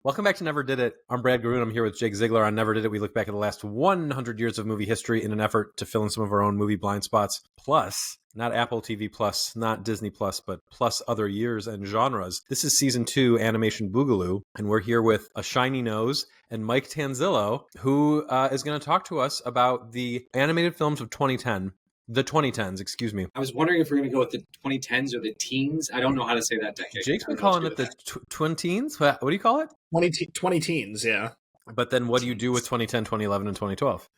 Welcome back to Never Did It. I'm Brad Garoon. I'm here with Jake Ziegler on Never Did It. We look back at the last 100 years of movie history in an effort to fill in some of our own movie blind spots. Plus, not Apple TV Plus, not Disney Plus, but plus other years and genres. This is season 2, Animation Boogaloo, and we're here with a shiny nose and Mike Tanzillo, who is going to talk to us about the animated films of 2010. The 2010s, excuse me. I was wondering if we're going to go with the 2010s or the teens. I don't know how to say that decade. Jake's been calling it the twin teens. What do you call it? 20 teens, yeah. But then what do you do with 2010, 2011, and 2012?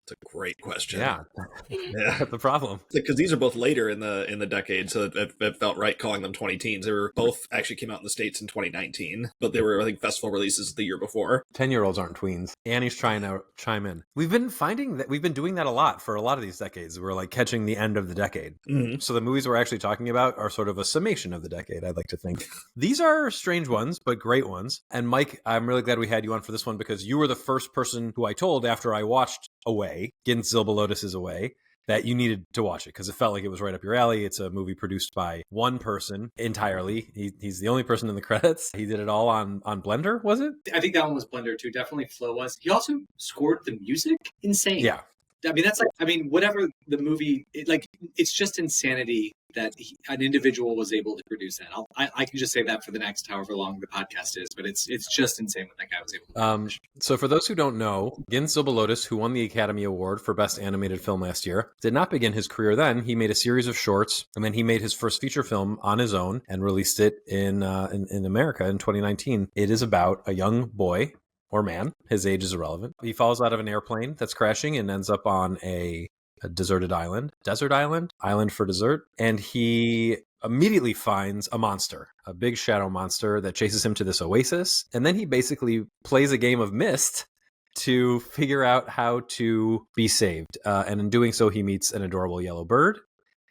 It's a great question. Yeah. That's the problem. Because these are both later in the decade, so it felt right calling them 20 teens. They were both actually came out in the States in 2019, but they were, I think, festival releases the year before. 10-year-olds aren't tweens. Annie's trying to chime in. We've been doing that a lot for a lot of these decades. We're like catching the end of the decade. Mm-hmm. So the movies we're actually talking about are sort of a summation of the decade, I'd like to think. These are strange ones, but great ones. And Mike, I'm really glad we had you on for this one because you were the first person who I told after I watched Away, Gintz Zilbalodis is Away, that you needed to watch it because it felt like it was right up your alley. It's a movie produced by one person entirely. He's the only person in the credits. He did it all on Blender, was it? I think that one was Blender too. Definitely Flo was. He also scored the music. Insane. Yeah. I mean, that's like, whatever the movie, it's just insanity that an individual was able to produce that. I can just say that for the next however long the podcast is, but it's just insane what that guy was able to do. So for those who don't know, Gintz Zilbalodis, who won the Academy Award for Best Animated Film last year, did not begin his career then. He made a series of shorts, and then he made his first feature film on his own and released it in America in 2019. It is about a young boy or man, his age is irrelevant. He falls out of an airplane that's crashing and ends up on a deserted island, island for dessert. And he immediately finds a monster, a big shadow monster that chases him to this oasis. And then he basically plays a game of Myst to figure out how to be saved. And in doing so, he meets an adorable yellow bird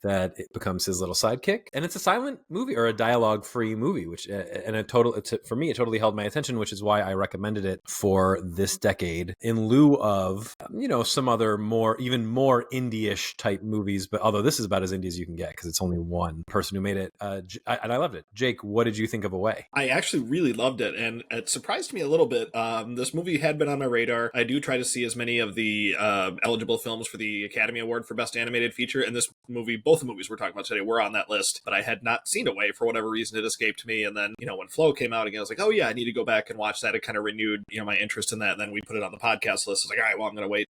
that it becomes his little sidekick. And it's a silent movie or a dialogue-free movie, which for me, it totally held my attention, which is why I recommended it for this decade in lieu of, some other even more indie-ish type movies. But although this is about as indie as you can get because it's only one person who made it. And I loved it. Jake, what did you think of Away? I actually really loved it. And it surprised me a little bit. This movie had been on my radar. I do try to see as many of the eligible films for the Academy Award for Best Animated Feature. And this movie, both the movies we're talking about today were on that list, but I had not seen Away for whatever reason. It escaped me. And then, when Flo came out again, I was like, oh yeah, I need to go back and watch that. It kind of renewed, my interest in that. And then we put it on the podcast list. I was like, all right, well, I'm going to wait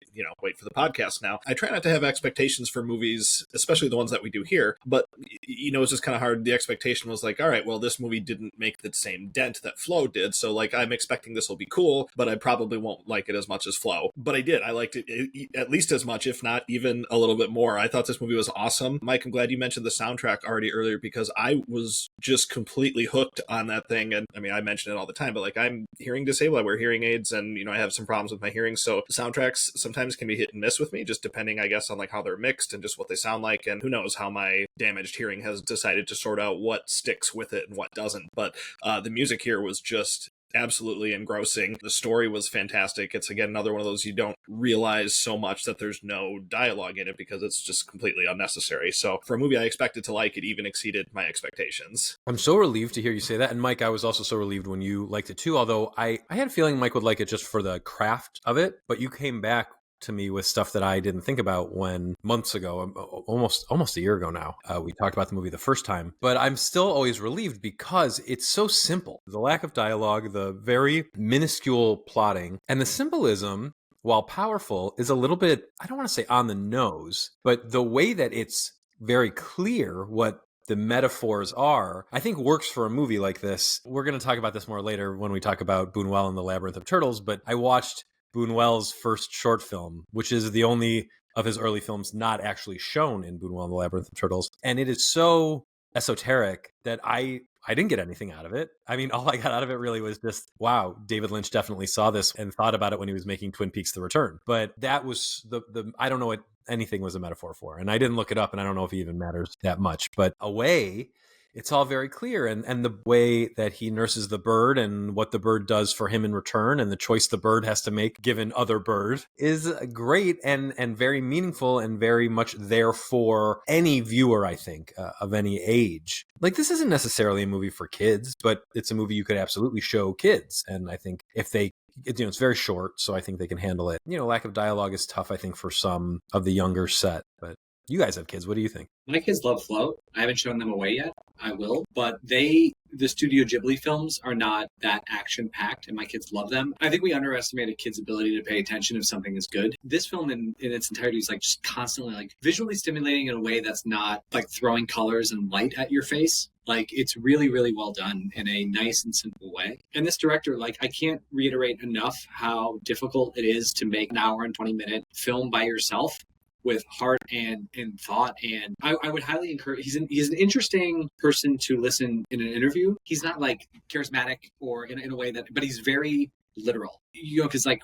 for the podcast now. I try not to have expectations for movies, especially the ones that we do here, but it's just kind of hard. The expectation was like, all right, well, this movie didn't make the same dent that Flo did. So like, I'm expecting this will be cool, but I probably won't like it as much as Flo. But I did. I liked it at least as much, if not even a little bit more. I thought this movie was awesome. Mike, I'm glad you mentioned the soundtrack already earlier because I was just completely hooked on that thing. And I mean, I mention it all the time, but like I'm hearing disabled. I wear hearing aids and, I have some problems with my hearing. So soundtracks sometimes can be hit and miss with me, just depending, I guess, on like how they're mixed and just what they sound like. And who knows how my damaged hearing has decided to sort out what sticks with it and what doesn't. But the music here was just absolutely engrossing. The story was fantastic. It's again another one of those you don't realize so much that there's no dialogue in it because it's just completely unnecessary. So for a movie I expected to like, it even exceeded my expectations. I'm so relieved to hear you say that. And Mike, I was also so relieved when you liked it too, although I had a feeling Mike would like it just for the craft of it, but you came back to me with stuff that I didn't think about when months ago, almost a year ago now, we talked about the movie the first time. But I'm still always relieved because it's so simple. The lack of dialogue, the very minuscule plotting, and the symbolism, while powerful, is a little bit, I don't want to say on the nose, but the way that it's very clear what the metaphors are, I think works for a movie like this. We're going to talk about this more later when we talk about Bunuel and the Labyrinth of Turtles, but I watched Bunuel's first short film, which is the only of his early films not actually shown in Bunuel and the Labyrinth of Turtles. And it is so esoteric that I didn't get anything out of it. I mean, all I got out of it really was just, wow, David Lynch definitely saw this and thought about it when he was making Twin Peaks: The Return. But that was the I don't know what anything was a metaphor for. And I didn't look it up, and I don't know if it even matters that much. But Away it's all very clear. And the way that he nurses the bird and what the bird does for him in return and the choice the bird has to make given other bird is great and very meaningful and very much there for any viewer, I think, of any age. Like, this isn't necessarily a movie for kids, but it's a movie you could absolutely show kids. And I think if they, it's very short, so I think they can handle it. Lack of dialogue is tough, I think, for some of the younger set, but you guys have kids. What do you think? My kids love Flow. I haven't shown them Away yet. I will. But the Studio Ghibli films are not that action-packed, and my kids love them. I think we underestimate a kid's ability to pay attention if something is good. This film in its entirety is like just constantly like visually stimulating in a way that's not like throwing colors and light at your face. Like, it's really, really well done in a nice and simple way. And this director, like, I can't reiterate enough how difficult it is to make an hour and 20-minute film by yourself with heart and thought. And I would highly encourage, he's an interesting person to listen in an interview. He's not like charismatic or in a way that, but he's very literal, because like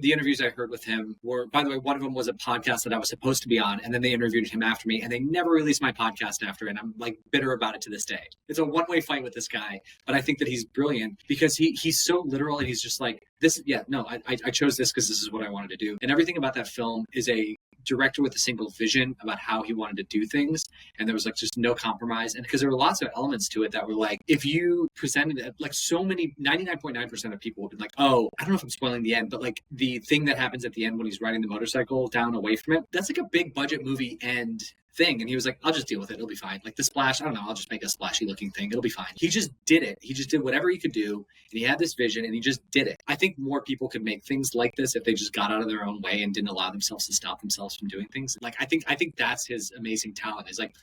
the interviews I heard with him were, by the way, one of them was a podcast that I was supposed to be on, and then they interviewed him after me, and they never released my podcast after, and I'm like bitter about it to this day. It's a one-way fight with this guy, but I think that he's brilliant because he's so literal, and he's just like, this, yeah, no, I chose this because this is what I wanted to do. And everything about that film is a director with a single vision about how he wanted to do things, and there was like just no compromise. And because there were lots of elements to it that were like, if you presented it, like so many 99.9% of people would be like, oh, I don't know if I'm spoiling the end, but like the thing that happens at the end when he's riding the motorcycle down away from it, that's like a big budget movie end thing. And he was like, I'll just deal with it, it'll be fine. Like the splash, I don't know, I'll just make a splashy looking thing, it'll be fine. He just did it. He just did whatever he could do, and he had this vision, and he just did it. I think more people could make things like this if they just got out of their own way and didn't allow themselves to stop themselves from doing things. Like, I think that's his amazing talent, is like,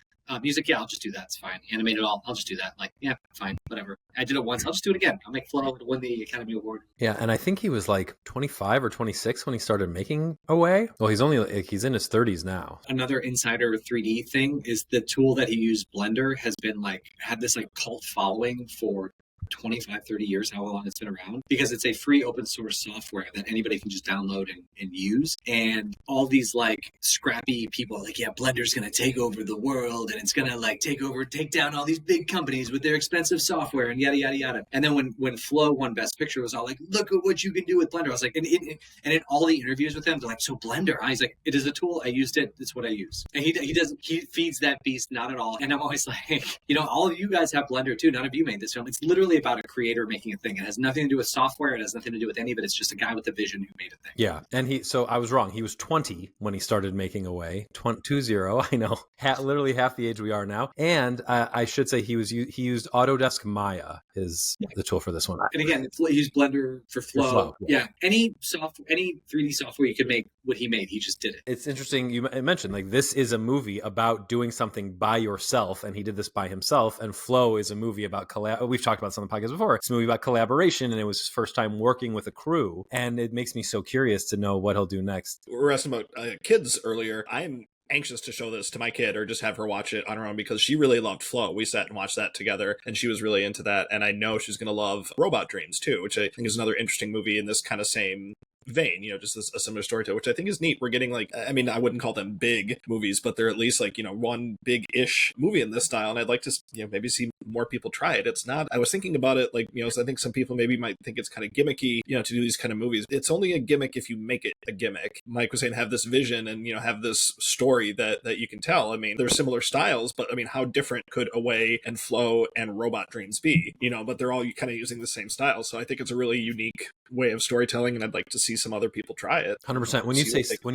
music, yeah, I'll just do that, it's fine. Animated, I'll just do that. Like, yeah, fine, whatever. I did it once, I'll just do it again. I'll make Flow win the Academy Award. Yeah, and I think he was like 25 or 26 when he started making Away. Well, he's in his 30s now. Another insider 3D thing is the tool that he used, Blender, has been like, had this like cult following for 25, 30 years, how long it's been around, because it's a free open source software that anybody can just download and use. And all these like scrappy people are like, yeah, Blender's going to take over the world, and it's going to like take down all these big companies with their expensive software and yada, yada, yada. And then when Flow won Best Picture, it was all like, look at what you can do with Blender. I was like, and in all the interviews with him, they're like, so Blender? He's like, it is a tool. I used it. It's what I use. And he feeds that beast not at all. And I'm always like, all of you guys have Blender too. None of you made this film. It's literally about a creator making a thing. It has nothing to do with software. It has nothing to do with any of it. It's just a guy with a vision who made a thing. Yeah. And so I was wrong. He was 20 when he started making Away. 20, I know. Literally half the age we are now. And I should say he used Autodesk Maya is the tool for this one. And again, he used Blender for Flow. Yeah. Any 3D software you could make what he made, he just did it. It's interesting. You mentioned like this is a movie about doing something by yourself, and he did this by himself. And Flow is a movie about we've talked about some of the podcasts before. It's a movie about collaboration, and it was his first time working with a crew. And it makes me so curious to know what he'll do next. We were asking about kids earlier. I'm anxious to show this to my kid or just have her watch it on her own because she really loved Flow. We sat and watched that together, and she was really into that. And I know she's going to love Robot Dreams too, which I think is another interesting movie in this kind of same vein, just a similar story to it, which I think is neat. We're getting like, I mean, I wouldn't call them big movies, but they're at least like, one big-ish movie in this style. And I'd like to, maybe see more people try it. It's not, I was thinking about it like, so I think some people maybe might think it's kind of gimmicky, to do these kind of movies. It's only a gimmick if you make it a gimmick. Mike was saying have this vision and, have this story that you can tell. I mean, they're similar styles, but I mean, how different could Away and Flow and Robot Dreams be? But they're all kind of using the same style. So I think it's a really unique way of storytelling, and I'd like to see some other people try it. 100%. When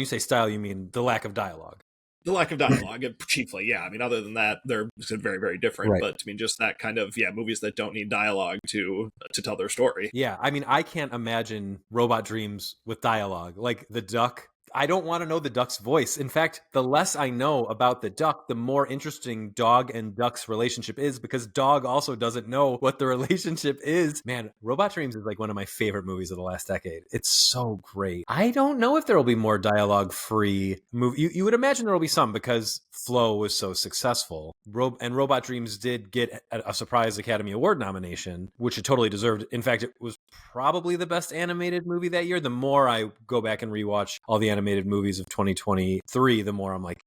you say style, you mean the lack of dialogue. The lack of dialogue, chiefly, yeah. I mean, other than that, they're very, very different. Right. But I mean, just that kind of, movies that don't need dialogue to tell their story. Yeah, I mean, I can't imagine Robot Dreams with dialogue. Like the duck, I don't want to know the duck's voice. In fact, the less I know about the duck, the more interesting dog and duck's relationship is, because dog also doesn't know what the relationship is. Man, Robot Dreams is like one of my favorite movies of the last decade. It's so great. I don't know if there will be more dialogue-free movie. You would imagine there will be some because Flow was so successful. And Robot Dreams did get a surprise Academy Award nomination, which it totally deserved. In fact, it was probably the best animated movie that year. The more I go back and rewatch all the animated movies of 2023, the more I'm like,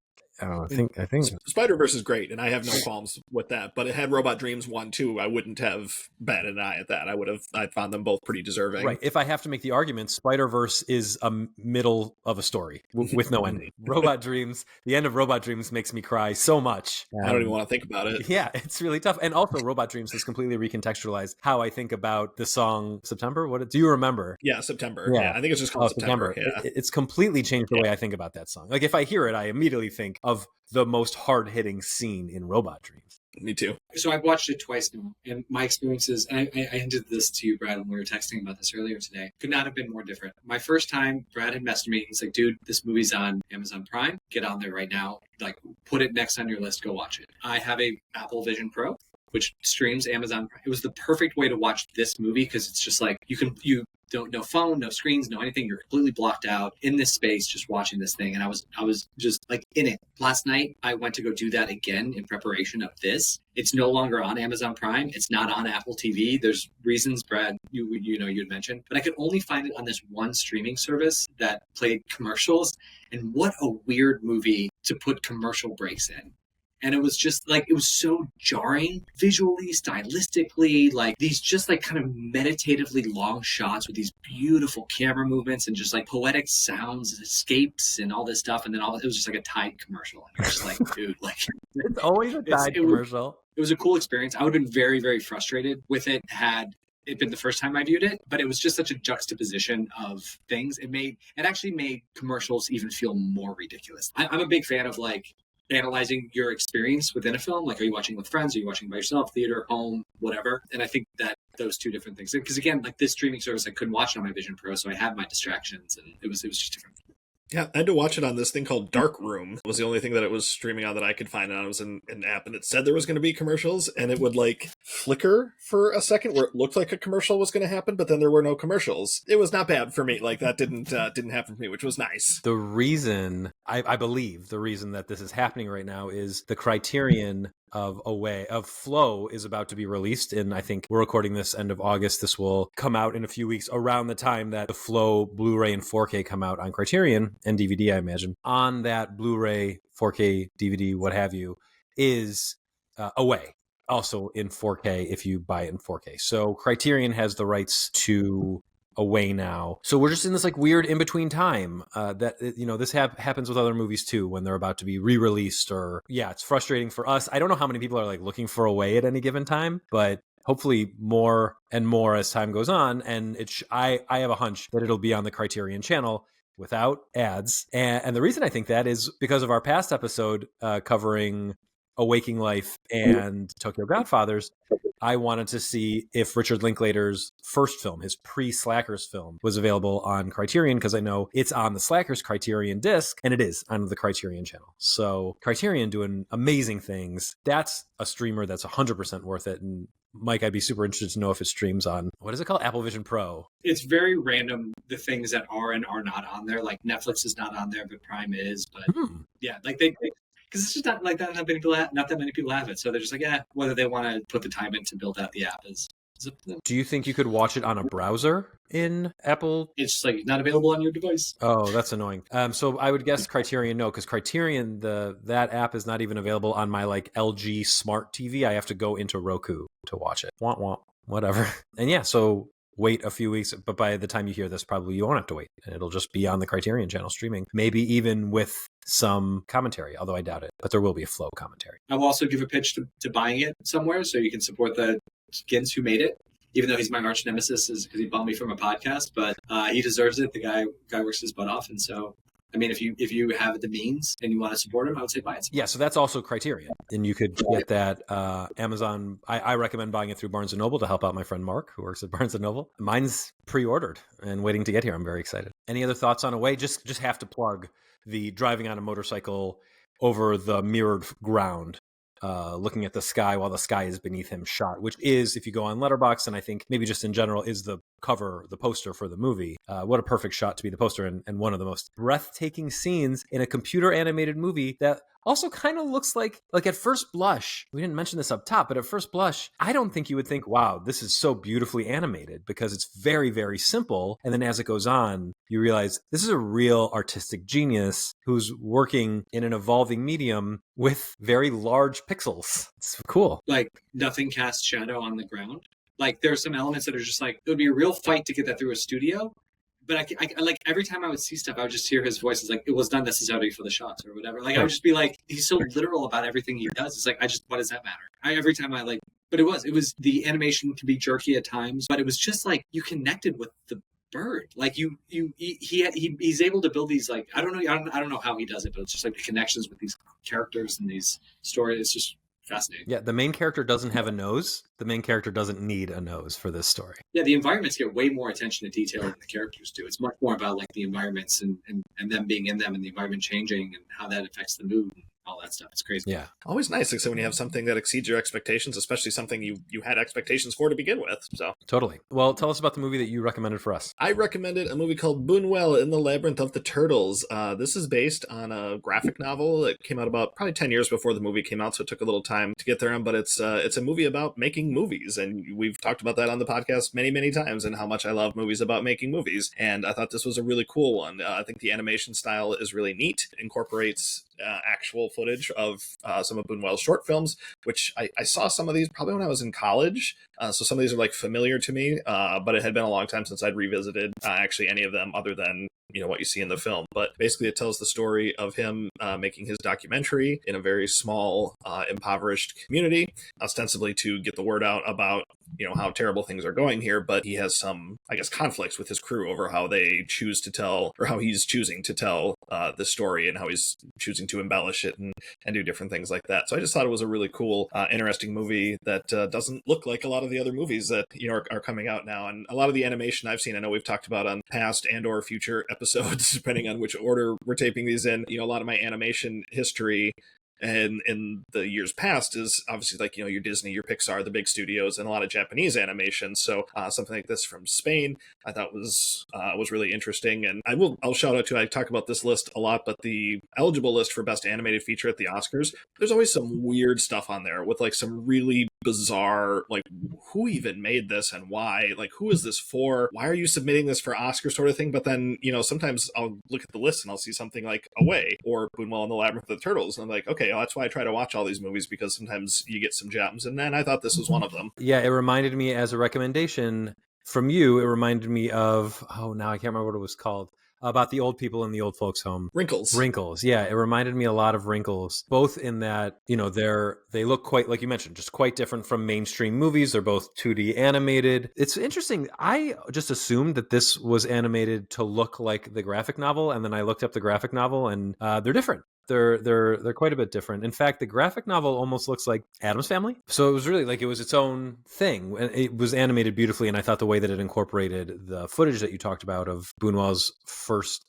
I think Spider-Verse is great, and I have no qualms with that. But it had Robot Dreams 1 too. I wouldn't have batted an eye at that. I found them both pretty deserving. Right. If I have to make the argument, Spider-Verse is a middle of a story with no ending. Robot Dreams, the end of Robot Dreams makes me cry so much. I don't even want to think about it. Yeah, it's really tough. And also, Robot Dreams has completely recontextualized how I think about the song September. Do you remember? Yeah, September. Yeah, I think it's just called September. Yeah. It's completely changed the way I think about that song. Like, if I hear it, I immediately think of the most hard-hitting scene in Robot Dreams. Me too. So I've watched it twice now, and my experiences, and I hinted this to you, Brad, when we were texting about this earlier today, could not have been more different. My first time, Brad had messaged me. He's like, dude, this movie's on Amazon Prime. Get on there right now. Like, put it next on your list. Go watch it. I have a Apple Vision Pro, which streams Amazon Prime. It was the perfect way to watch this movie because it's just like, you don't, no phone, no screens, no anything. You're completely blocked out in this space, just watching this thing. And I was just like in it. Last night, I went to go do that again in preparation of this. It's no longer on Amazon Prime. It's not on Apple TV. There's reasons, Brad, you had mentioned, but I could only find it on this one streaming service that played commercials. And what a weird movie to put commercial breaks in. And it was just like, it was so jarring visually, stylistically, like these just like kind of meditatively long shots with these beautiful camera movements and just like poetic sounds, escapes and all this stuff. And then it was just like a Tide commercial. And it was just like, dude, like. It's always a Tide commercial. It was a cool experience. I would have been very, very frustrated with it had it been the first time I viewed it, but it was just such a juxtaposition of things. It actually made commercials even feel more ridiculous. I'm a big fan of like, analyzing your experience within a film. Like, are you watching with friends? Are you watching by yourself? Theater, home, whatever. And I think that those two different things. Because again, like this streaming service, I couldn't watch it on my Vision Pro, so I had my distractions, and it was just different. Yeah, I had to watch it on this thing called Dark Room. It was the only thing that it was streaming on that I could find on. It was an app, and it said there was going to be commercials, and it would like flicker for a second where it looked like a commercial was going to happen, but then there were no commercials. It was not bad for me. Like that didn't happen for me, which was nice. The reason I believe the reason that this is happening right now is the Criterion of Flow is about to be released, and I think we're recording this end of August. This will come out in a few weeks around the time that the Flow Blu-ray and 4K come out on Criterion and DVD, I imagine. On that Blu-ray, 4K, DVD, what have you, is Away, also in 4K if you buy it in 4K. So Criterion has the rights to Away now. So we're just in this like weird in-between time that, this happens with other movies too when they're about to be re-released it's frustrating for us. I don't know how many people are like looking for Away at any given time, but hopefully more and more as time goes on. And I have a hunch that it'll be on the Criterion channel without ads. And the reason I think that is because of our past episode covering A Waking Life and Tokyo Godfathers. I wanted to see if Richard Linklater's first film, his pre-Slackers film, was available on Criterion, because I know it's on the Slackers Criterion disc, and it is on the Criterion channel. So Criterion doing amazing things. That's a streamer that's 100% worth it. And Mike, I'd be super interested to know if it streams on, what is it called? Apple Vision Pro. It's very random, the things that are and are not on there. Like Netflix is not on there, but Prime is. But yeah, like because it's just not like that. Not that many people have it, so they're just like, whether they want to put the time in to build out the app is up to them. Do you think you could watch it on a browser in Apple? It's just like not available on your device. Oh, that's annoying. So I would guess Criterion, no, because Criterion, that app is not even available on my like LG Smart TV. I have to go into Roku to watch it. Womp womp, whatever. And yeah, so wait a few weeks, but by the time you hear this, probably you won't have to wait, and it'll just be on the Criterion channel streaming, maybe even with some commentary, although I doubt it, but there will be a Flow commentary. I will also give a pitch to buying it somewhere, so you can support the Gintz who made it, even though he's my arch nemesis because he bought me from a podcast, but he deserves it. The guy works his butt off, and so I mean, if you have the means and you want to support him, I would say buy it. Yeah, so that's also Criterion. And you could get that Amazon. I recommend buying it through Barnes & Noble to help out my friend Mark, who works at Barnes & Noble. Mine's pre-ordered and waiting to get here. I'm very excited. Any other thoughts on Away? Just have to plug the driving on a motorcycle over the mirrored ground, looking at the sky while the sky is beneath him shot, which is, if you go on Letterboxd, and I think maybe just in general, is the cover, the poster for the movie. What a perfect shot to be the poster, and one of the most breathtaking scenes in a computer animated movie that also kind of looks like at first blush, we didn't mention this up top, but at first blush, I don't think you would think, wow, this is so beautifully animated, because it's very, very simple. And then as it goes on, you realize this is a real artistic genius who's working in an evolving medium with very large pixels. It's cool. Like nothing casts shadow on the ground. Like there are some elements that are just like, it would be a real fight to get that through a studio. But I like every time I would see stuff, I would just hear his voice. It's like, it was not necessary for the shots or whatever. Like I would just be like, he's so literal about everything he does. It's like, what does that matter? Every time I like, but it was the animation can be jerky at times, but it was just like you connected with the bird. Like he's able to build these, like, I don't know how he does it, but it's just like the connections with these characters and these stories. It's just fascinating. Yeah, the main character doesn't have a nose. The main character doesn't need a nose for this story. Yeah, the environments get way more attention to detail than the characters do. It's much more about like the environments and them being in them and the environment changing and how that affects the mood and all that stuff. It's crazy. Yeah. Always nice, like, so when you have something that exceeds your expectations, especially something you had expectations for to begin with. So Totally. Well, tell us about the movie that you recommended for us. I recommended a movie called Bunuel in the Labyrinth of the Turtles. This is based on a graphic novel that came out about probably 10 years before the movie came out, so it took a little time to get there on, but it's a movie about making movies, and we've talked about that on the podcast many, many times, and how much I love movies about making movies, and I thought this was a really cool one. I think the animation style is really neat, incorporates actual footage of some of Bunuel's short films, which I saw some of these probably when I was in college, so some of these are like familiar to me, but it had been a long time since I'd revisited actually any of them other than what you see in the film. But basically it tells the story of him making his documentary in a very small impoverished community, ostensibly to get the word out about how terrible things are going here, but he has some, I guess, conflicts with his crew over how they choose to tell, or how he's choosing to tell the story, and how he's choosing to embellish it and do different things like that. So I just thought it was a really cool, interesting movie that doesn't look like a lot of the other movies that are coming out now. And a lot of the animation I've seen, I know we've talked about on past and or future episodes, depending on which order we're taping these in. A lot of my animation history and in the years past is obviously like your Disney, your Pixar, the big studios, and a lot of Japanese animation. So something like this from Spain I thought was really interesting. And I'll shout out to, I talk about this list a lot, but the eligible list for best animated feature at the Oscars, there's always some weird stuff on there with like some really bizarre, like, who even made this and why? Like, who is this for? Why are you submitting this for Oscar sort of thing? But then sometimes I'll look at the list and I'll see something like Away or Bunuel in the Labyrinth of the Turtles, and I'm like, okay, well, that's why I try to watch all these movies, because sometimes you get some gems, and then I thought this was one of them. Yeah, it reminded me, as a recommendation from you, it reminded me of, now I can't remember what it was called, about the old people in the old folks home. Wrinkles. Yeah, it reminded me a lot of Wrinkles, both in that, they look quite, like you mentioned, just quite different from mainstream movies. They're both 2D animated. It's interesting. I just assumed that this was animated to look like the graphic novel, and then I looked up the graphic novel, and they're different. They're quite a bit different. In fact, the graphic novel almost looks like Addams Family. So it was really like it was its own thing. It was animated beautifully, and I thought the way that it incorporated the footage that you talked about of Bunuel's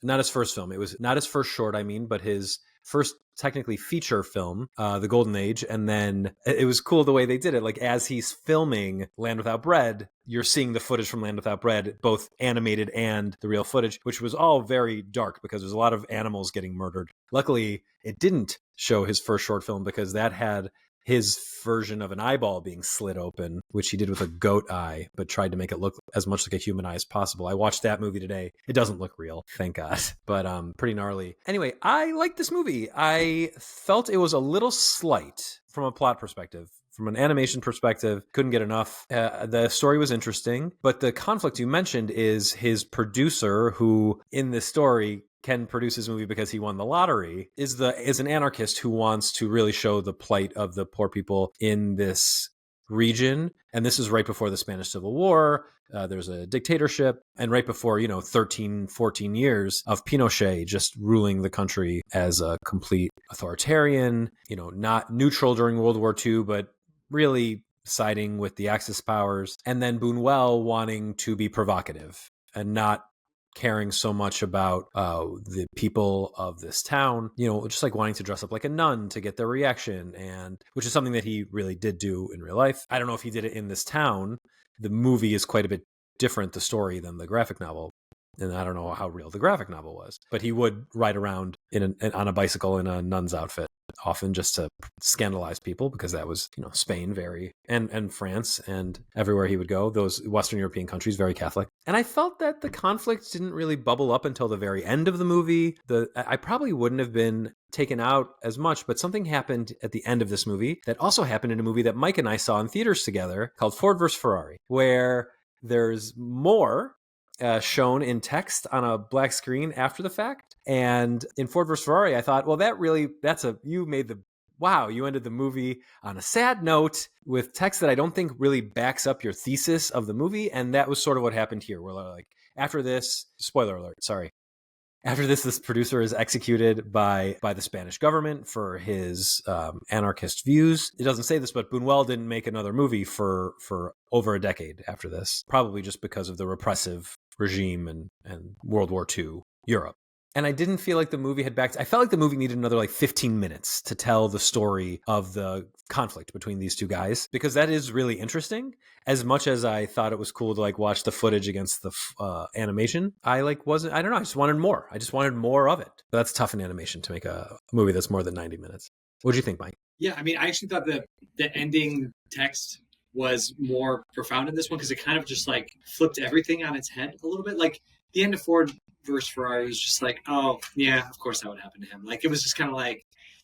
not his first film. It was not his first short, but his first technically feature film, The Golden Age. And then it was cool the way they did it. Like, as he's filming Land Without Bread, you're seeing the footage from Land Without Bread, both animated and the real footage, which was all very dark because there's a lot of animals getting murdered. Luckily, it didn't show his first short film, because that had his version of an eyeball being slit open, which he did with a goat eye, but tried to make it look as much like a human eye as possible. I watched that movie today. It doesn't look real, thank God, but pretty gnarly. Anyway, I liked this movie. I felt it was a little slight from a plot perspective. From an animation perspective, couldn't get enough. The story was interesting, but the conflict you mentioned is his producer, who in this story can produce his movie because he won the lottery, is an anarchist who wants to really show the plight of the poor people in this region. And this is right before the Spanish Civil War. There's a dictatorship, and right before 13, 14 years of Pinochet just ruling the country as a complete authoritarian, not neutral during World War II, but really siding with the Axis powers. And then Bunuel wanting to be provocative and not caring so much about the people of this town, just like wanting to dress up like a nun to get their reaction, and which is something that he really did do in real life. I don't know if he did it in this town. The movie is quite a bit different, the story, than the graphic novel. And I don't know how real the graphic novel was, but he would ride around on a bicycle in a nun's outfit. often just to scandalize people, because that was, Spain and France, and everywhere he would go, those Western European countries, very Catholic. And I felt that the conflict didn't really bubble up until the very end of the movie. I probably wouldn't have been taken out as much, but something happened at the end of this movie that also happened in a movie that Mike and I saw in theaters together called Ford vs. Ferrari, where there's more shown in text on a black screen after the fact. And in Ford vs. Ferrari, I thought, well, you ended the movie on a sad note with text that I don't think really backs up your thesis of the movie. And that was sort of what happened here, where like, after this, spoiler alert, sorry. After this producer is executed by the Spanish government for his anarchist views. It doesn't say this, but Bunuel didn't make another movie for over a decade after this, probably just because of the repressive regime and World War II Europe. And I didn't feel like the movie had I felt like the movie needed another 15 minutes to tell the story of the conflict between these two guys, because that is really interesting. As much as I thought it was cool to watch the footage against the animation, I don't know, I just wanted more. I just wanted more of it. But that's tough in animation to make a movie that's more than 90 minutes. What do you think, Mike? Yeah, I mean, I actually thought the ending text was more profound in this one, because it kind of just flipped everything on its head a little bit. Like the end of Ford versus Ferrari was just oh yeah, of course that would happen to him. It was just kind of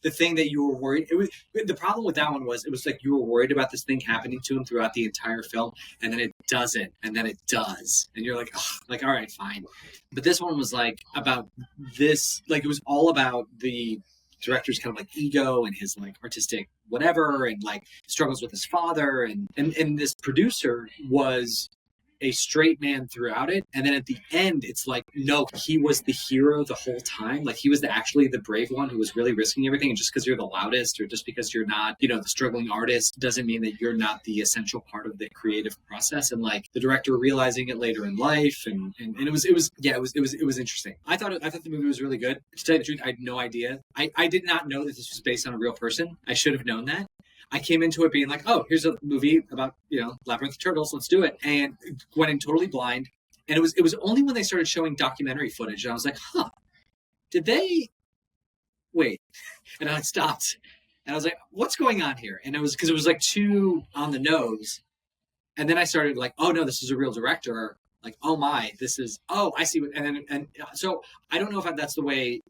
the thing that you were worried. The problem with that one was it was you were worried about this thing happening to him throughout the entire film, and then it doesn't, and then it does, and you're all right, fine. But this one was about this, it was all about the director's kind of ego and his artistic whatever, and struggles with his father, and this producer was a straight man throughout it, and then at the end it's no, he was the hero the whole time. He was actually the brave one who was really risking everything, and just because you're the loudest or just because you're not the struggling artist doesn't mean that you're not the essential part of the creative process. And the director realizing it later in life, and it was interesting. I thought the movie was really good. To tell you the truth, I had no idea. I did not know that this was based on a real person. I should have known that. I came into it being oh, here's a movie about, Labyrinth of Turtles, let's do it. And went in totally blind. And it was only when they started showing documentary footage, and I was did they wait? And I stopped. And I was what's going on here? And it was because it was too on the nose. And then I started oh no, this is a real director. Oh my, this is, oh, I see. And so I don't know if that's the way,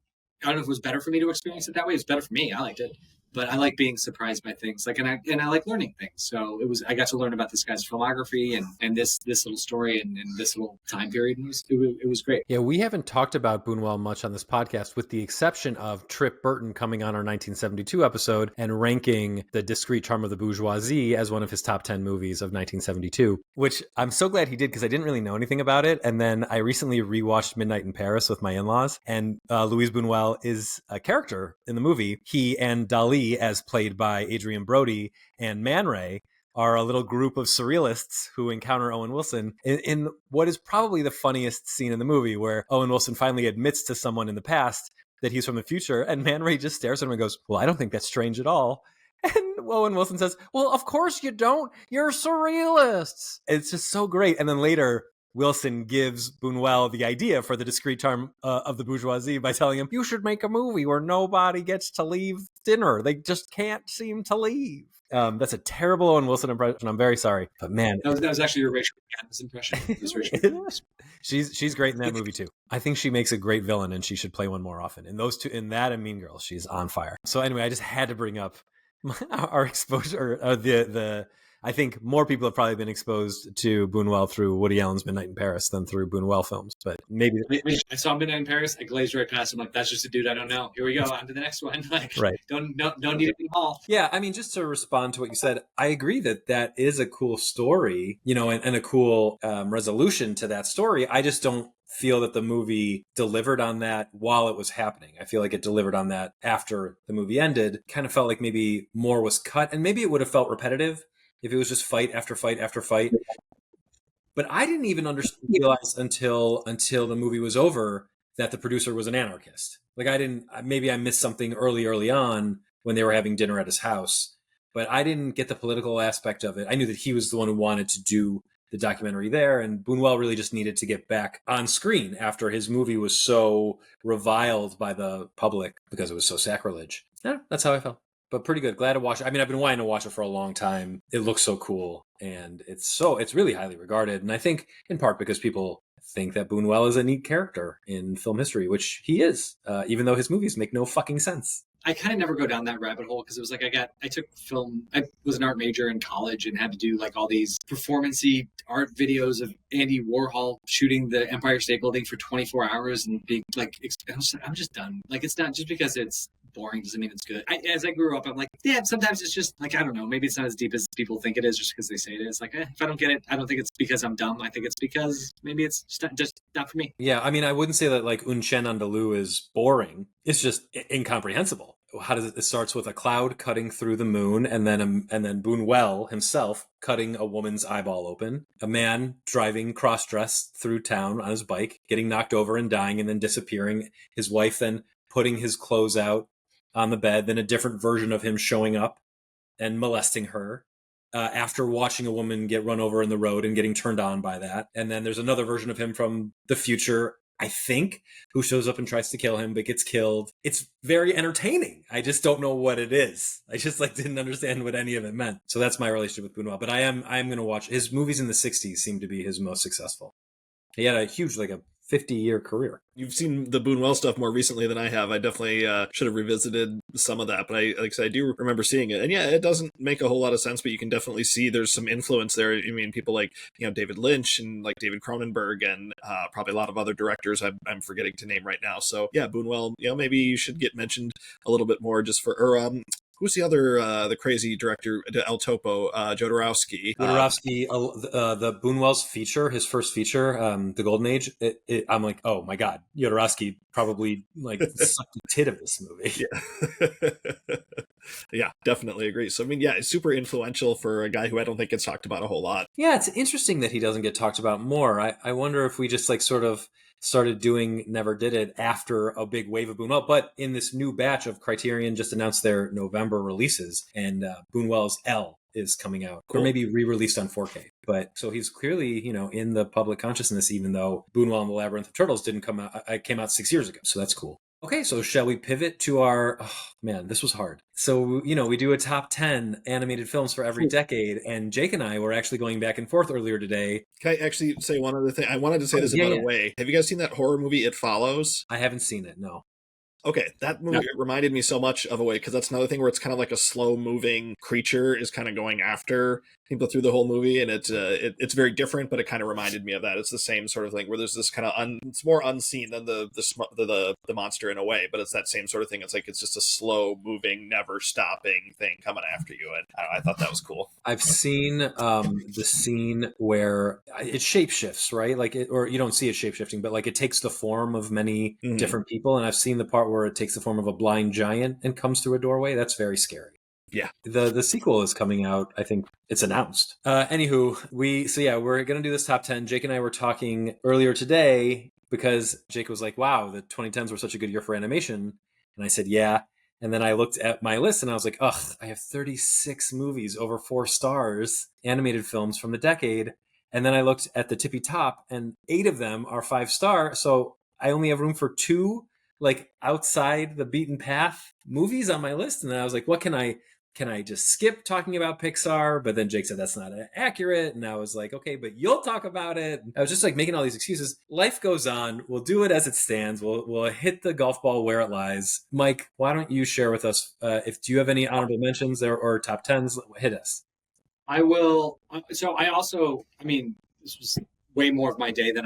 I don't know if it was better for me to experience it that way. It was better for me. I liked it. But I like being surprised by things, and I like learning things. So I got to learn about this guy's filmography and this little story and this little time period. And it was great. Yeah, we haven't talked about Bunuel much on this podcast, with the exception of Trip Burton coming on our 1972 episode and ranking The Discreet Charm of the Bourgeoisie as one of his top 10 movies of 1972, which I'm so glad he did, because I didn't really know anything about it. And then I recently rewatched Midnight in Paris with my in-laws, and Luis Bunuel is a character in the movie. He and Dali, as played by Adrian Brody, and Man Ray are a little group of surrealists who encounter Owen Wilson in what is probably the funniest scene in the movie, where Owen Wilson finally admits to someone in the past that he's from the future, and Man Ray just stares at him and goes, well, I don't think that's strange at all. And Owen Wilson says, well, of course you don't. You're surrealists. It's just so great. And then later, Wilson gives Bunuel the idea for The Discreet Charm of the Bourgeoisie by telling him, you should make a movie where nobody gets to leave dinner. They just can't seem to leave. That's a terrible Owen Wilson impression. I'm very sorry. But man. That was actually your Rachel McAdams impression. She's great in that movie too. I think she makes a great villain, and she should play one more often. In those two, in that and Mean Girls, she's on fire. So anyway, I just had to bring up our exposure, I think more people have probably been exposed to Bunuel through Woody Allen's Midnight in Paris than through Bunuel films, but maybe I saw Midnight in Paris. I glazed right past him. That's just a dude I don't know. Here we go. On to the next one. Right. Don't need it all. Yeah, I mean, just to respond to what you said, I agree that is a cool story, and a cool resolution to that story. I just don't feel that the movie delivered on that while it was happening. I feel like it delivered on that after the movie ended. Kind of felt like maybe more was cut, and maybe it would have felt repetitive if it was just fight after fight after fight. But I didn't even realize until the movie was over that the producer was an anarchist. Maybe I missed something early on when they were having dinner at his house, but I didn't get the political aspect of it. I knew that he was the one who wanted to do the documentary there, and Bunuel really just needed to get back on screen after his movie was so reviled by the public because it was so sacrilege. Yeah, that's how I felt. But pretty good. Glad to watch it. I mean, I've been wanting to watch it for a long time. It looks so cool, and it's really highly regarded. And I think in part because people think that Bunuel is a neat character in film history, which he is, even though his movies make no fucking sense. I kind of never go down that rabbit hole because it was like I took film. I was an art major in college and had to do like all these performance-y art videos of Andy Warhol shooting the Empire State Building for 24 hours and being like, I'm just done. Like, it's not just because it's boring doesn't mean it's good. As I grew up, I'm like, yeah, sometimes it's just like, I don't know, maybe it's not as deep as people think it is just because they say it is. Like, if I don't get it, I don't think it's because I'm dumb. I think it's because maybe it's just not for me. Yeah, I mean, I wouldn't say that like Un Chen Andalou is boring. It's just incomprehensible. How does it starts with a cloud cutting through the moon, and then Bunuel himself cutting a woman's eyeball open, a man driving cross-dressed through town on his bike, getting knocked over and dying, and then disappearing. His wife then putting his clothes out on the bed, then a different version of him showing up and molesting her after watching a woman get run over in the road and getting turned on by that. And then there's another version of him from the future, I think, who shows up and tries to kill him but gets killed. It's very entertaining. I just don't know what it is. I just didn't understand what any of it meant. So that's my relationship with Bunuel. But I am going to watch his movies in the 60s. Seem to be his most successful. He had a huge, like a 50-year career. You've seen the Bunuel stuff more recently than I have. I definitely should have revisited some of that, but I do remember seeing it. And yeah, it doesn't make a whole lot of sense, but you can definitely see there's some influence there. I mean, people like, David Lynch and like David Cronenberg and probably a lot of other directors I'm forgetting to name right now. So yeah, Bunuel, maybe you should get mentioned a little bit more just for, who's the other, the crazy director, El Topo, Jodorowsky. The Bunuel's feature, his first feature, The Golden Age, I'm like, oh my God, Jodorowsky probably sucked the tit of this movie. Yeah. Yeah, definitely agree. So, I mean, yeah, it's super influential for a guy who I don't think gets talked about a whole lot. Yeah, it's interesting that he doesn't get talked about more. I wonder if we just sort of started doing Never Did It after a big wave of Bunuel. But in this new batch of Criterion just announced their November releases, and Bunuel's Elle is coming out, cool. Or maybe re-released on 4K. But so he's clearly, in the public consciousness, even though Bunuel and the Labyrinth of Turtles came out 6 years ago. So that's cool. Okay, so shall we pivot to our... Oh, man, this was hard. So, we do a top 10 animated films for every decade, and Jake and I were actually going back and forth earlier today. Can I actually say one other thing? I wanted to say this about Away. Have you guys seen that horror movie, It Follows? I haven't seen it, no. Okay, that movie reminded me so much of Away, because that's another thing where it's kind of like a slow-moving creature is kind of going after people through the whole movie, and it's very different, but it kind of reminded me of that. It's the same sort of thing where there's this kind of it's more unseen than the monster in a way, but it's that same sort of thing. It's like it's just a slow-moving, never-stopping thing coming after you, and I thought that was cool. I've seen the scene where it shapeshifts, right? Or you don't see it shapeshifting, but it takes the form of many different people, and I've seen the part where it takes the form of a blind giant and comes through a doorway. That's very scary. Yeah. The sequel is coming out. I think it's announced. Anywho, we're going to do this top 10. Jake and I were talking earlier today because Jake was like, wow, the 2010s were such a good year for animation. And I said, yeah. And then I looked at my list and I was like, ugh, I have 36 movies over 4 stars, animated films from the decade. And then I looked at the tippy top and 8 of them are 5-star. So I only have room for 2 outside the beaten path movies on my list. And then I was like, what can I just skip talking about Pixar? But then Jake said that's not accurate. And I was like, okay, but you'll talk about it. I was just making all these excuses. Life goes on. We'll do it as it stands. We'll hit the golf ball where it lies. Mike, why don't you share with us do you have any honorable mentions there or top 10s? Hit us. I will. So this was way more of my day than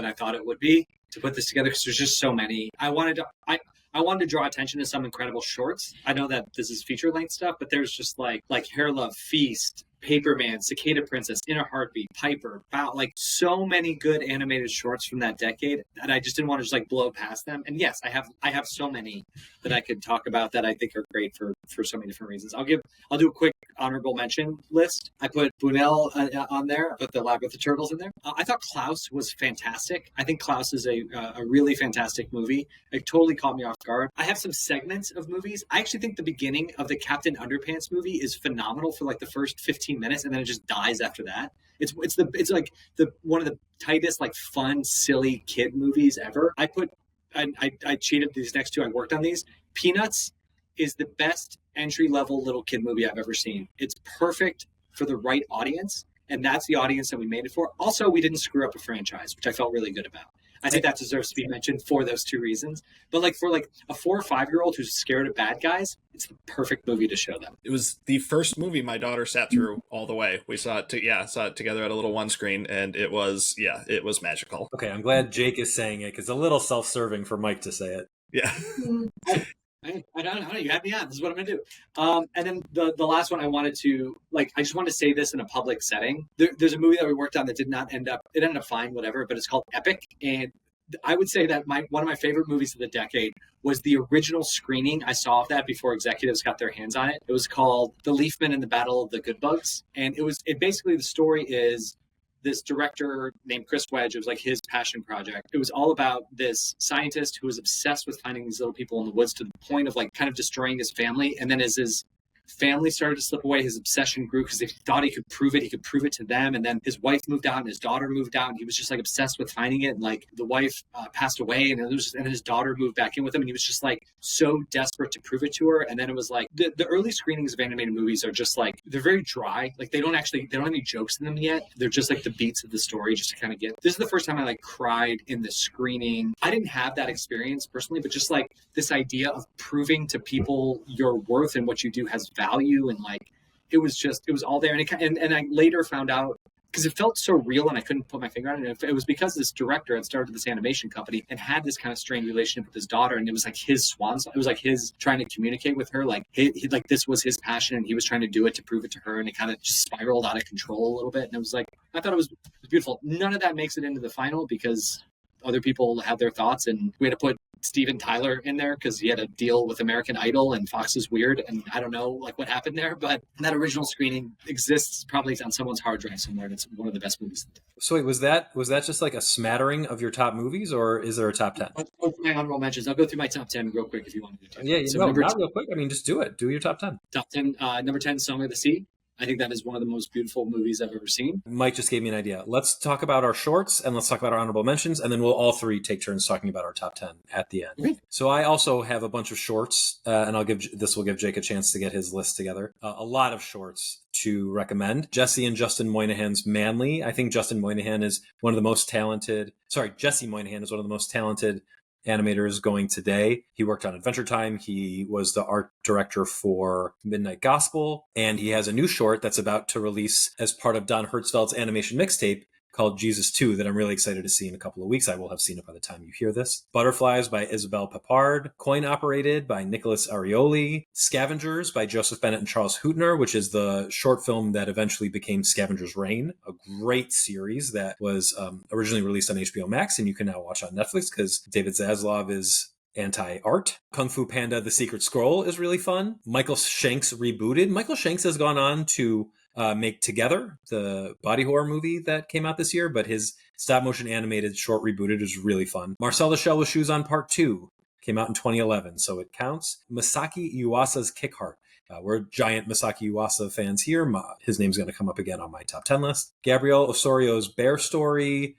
I thought it would be to put this together because there's just so many. I wanted to draw attention to some incredible shorts. I know that this is feature length stuff, but there's just like Hair Love, Feast, Paperman, Cicada Princess, In a Heartbeat, Piper, Bow, so many good animated shorts from that decade that I just didn't want to just blow past them. And yes, I have so many that I could talk about that I think are great for so many different reasons. I'll do a quick honorable mention list. I put Bunuel on there. I put the Labyrinth of Turtles in there. I thought Klaus was fantastic. I think Klaus is a really fantastic movie. It totally caught me off guard. I have some segments of movies. I actually think the beginning of the Captain Underpants movie is phenomenal for the first 15 minutes, and then it just dies after that. It's one of the tightest, fun, silly kid movies ever. I cheated these next 2. I worked on these. Peanuts is the best entry-level little kid movie I've ever seen. It's perfect for the right audience, and that's the audience that we made it for. Also, we didn't screw up a franchise, which I felt really good about. I think that deserves to be mentioned for those two reasons. But like for like a 4 or 5-year-old who's scared of bad guys, it's the perfect movie to show them. It was the first movie my daughter sat through all the way. We saw it, saw it together at a little one screen, and it was magical. Okay, I'm glad Jake is saying it because it's a little self-serving for Mike to say it. Yeah. I don't know. You had me on. This is what I'm going to do. And then the last one I wanted to, like, I just wanted to say this in a public setting. There's a movie that we worked on that it ended up fine, whatever, but it's called Epic. And I would say that one of my favorite movies of the decade was the original screening I saw of that before executives got their hands on it. It was called The Leafman and the Battle of the Good Bugs. And it basically, the story is this director named Chris Wedge. It was like his passion project. It was all about this scientist who was obsessed with finding these little people in the woods to the point of like kind of destroying his family. And then as his family started to slip away, his obsession grew because he thought he could prove it to them. And then his wife moved out and his daughter moved out, and he was just like obsessed with finding it. And like the wife passed away, and and his daughter moved back in with him, and he was just like so desperate to prove it to her. And then it was like the early screenings of animated movies are just like, they're very dry. Like they don't have any jokes in them yet. They're just like the beats of the story just to kind of get. This is the first time I like cried in the screening. I didn't have that experience personally, but just like this idea of proving to people your worth and what you do has value, and like it was all there. And I later found out, because it felt so real and I couldn't put my finger on it. It was because this director had started this animation company and had this kind of strained relationship with his daughter, and it was like his swan song. It was like his trying to communicate with her, like he like this was his passion, and he was trying to do it to prove it to her, and it kind of just spiraled out of control a little bit. And it was like, I thought it was beautiful. None of that makes it into the final because other people have their thoughts, and we had to put Steven Tyler in there because he had a deal with American Idol and Fox is Weird, and I don't know like what happened there, but that original screening exists probably on someone's hard drive somewhere, and it's one of the best movies. So wait, was that just like a smattering of your top movies, or is there a top 10? I'll go through my honorable mentions. I'll go through my top 10 real quick if you want me to. Yeah, so not real quick. I mean, just do it. Do your top 10. Top 10. Number 10, Song of the Sea. I think that is one of the most beautiful movies I've ever seen. Mike just gave me an idea. Let's talk about our shorts, and let's talk about our honorable mentions, and then we'll all three take turns talking about our top 10 at the end. Okay. So I also have a bunch of shorts, and this will give Jake a chance to get his list together. A lot of shorts to recommend. Jesse and Justin Moynihan's Manly. I think Jesse Moynihan is one of the most talented animators going today. He worked on Adventure Time. He was the art director for Midnight Gospel, and he has a new short that's about to release as part of Don Hertzfeld's animation mixtape called Jesus 2 that I'm really excited to see in a couple of weeks. I will have seen it by the time you hear this. Butterflies by Isabel Papard, Coin Operated by Nicholas Arioli, Scavengers by Joseph Bennett and Charles Hootner, which is the short film that eventually became Scavenger's Reign, a great series that was originally released on HBO Max and you can now watch on Netflix because David Zaslav is anti-art. Kung Fu Panda, The Secret Scroll is really fun. Michael Shanks Rebooted. Michael Shanks has gone on to make Together, the body horror movie that came out this year, but his stop-motion animated short Rebooted is really fun. Marcel the Shell with Shoes on Part 2 came out in 2011, so it counts. Masaki Yuasa's Kick Heart. We're giant Masaki Yuasa fans here. His name's going to come up again on my top 10 list. Gabriel Osorio's Bear Story.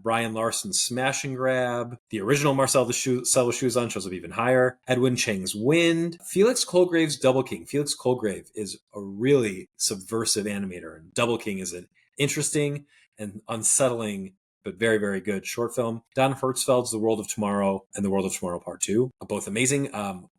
Brian Larson's Smash and Grab. The original Marcel the Shell with Shoes on shows up even higher. Edwin Cheng's Wind. Felix Colgrave's Double King. Felix Colgrave is a really subversive animator, and Double King is an interesting and unsettling but very, very good short film. Don Hertzfeld's The World of Tomorrow and The World of Tomorrow Part 2 are both amazing.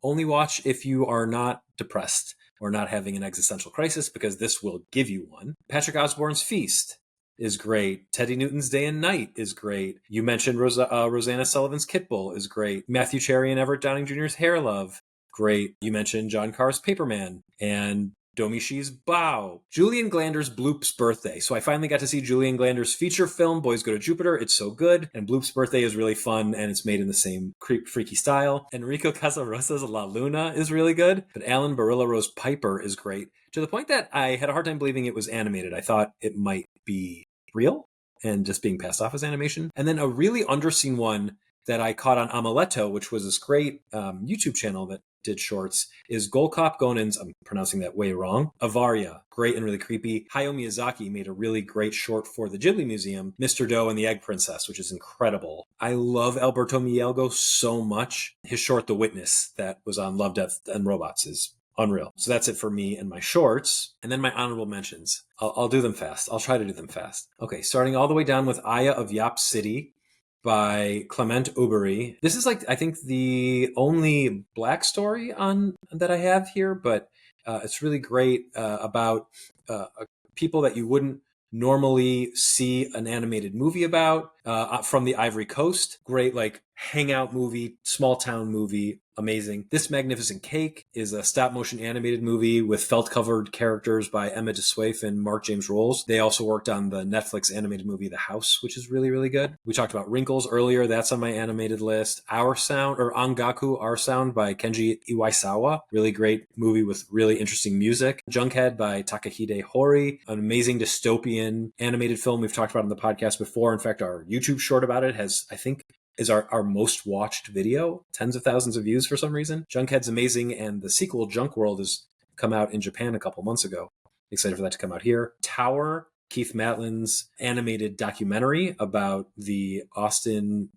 Only watch if you are not depressed or not having an existential crisis, because this will give you one. Patrick Osborne's Feast is great. Teddy Newton's Day and Night is great. You mentioned Rosanna Sullivan's Kitbull is great. Matthew Cherry and Everett Downing Jr.'s Hair Love, great. You mentioned John Carr's Paperman and Domishi's Bow. Julian Glander's Bloop's Birthday. So I finally got to see Julian Glander's feature film, Boys Go to Jupiter. It's so good. And Bloop's Birthday is really fun, and it's made in the same freaky style. Enrico Casarosa's La Luna is really good. But Alan Barillaros's Piper is great, to the point that I had a hard time believing it was animated. I thought it might be real and just being passed off as animation. And then a really underseen one that I caught on Amuleto, which was this great YouTube channel that did shorts is Golkop Gonen's, I'm pronouncing that way wrong, Avaria. Great and really creepy. Hayao Miyazaki made a really great short for the Ghibli Museum, Mr. Doe and the Egg Princess, which is incredible. I love Alberto Mielgo so much. His short, The Witness, that was on Love, Death, and Robots is unreal. So that's it for me and my shorts. And then my honorable mentions. I'll do them fast. I'll try to do them fast. Okay, starting all the way down with Aya of Yap City by Clement Ubery. This is I think the only Black story on that I have here, but it's really great about people that you wouldn't normally see an animated movie about from the Ivory Coast. Great, hangout movie, small town movie. Amazing. This Magnificent Cake is a stop motion animated movie with felt covered characters by Emma DeSwaif and Mark James Rolls. They also worked on the Netflix animated movie The House, which is really, really good. We talked about Wrinkles earlier. That's on my animated list. Our Sound, or Angaku Our Sound by Kenji Iwaisawa. Really great movie with really interesting music. Junkhead by Takahide Hori. An amazing dystopian animated film we've talked about on the podcast before. In fact, our YouTube short about it has, I think, is our most watched video, tens of thousands of views for some reason. Junkhead's amazing, and the sequel, Junk World, has come out in Japan a couple months ago. Excited for that to come out here. Tower, Keith Matlin's animated documentary about the Austin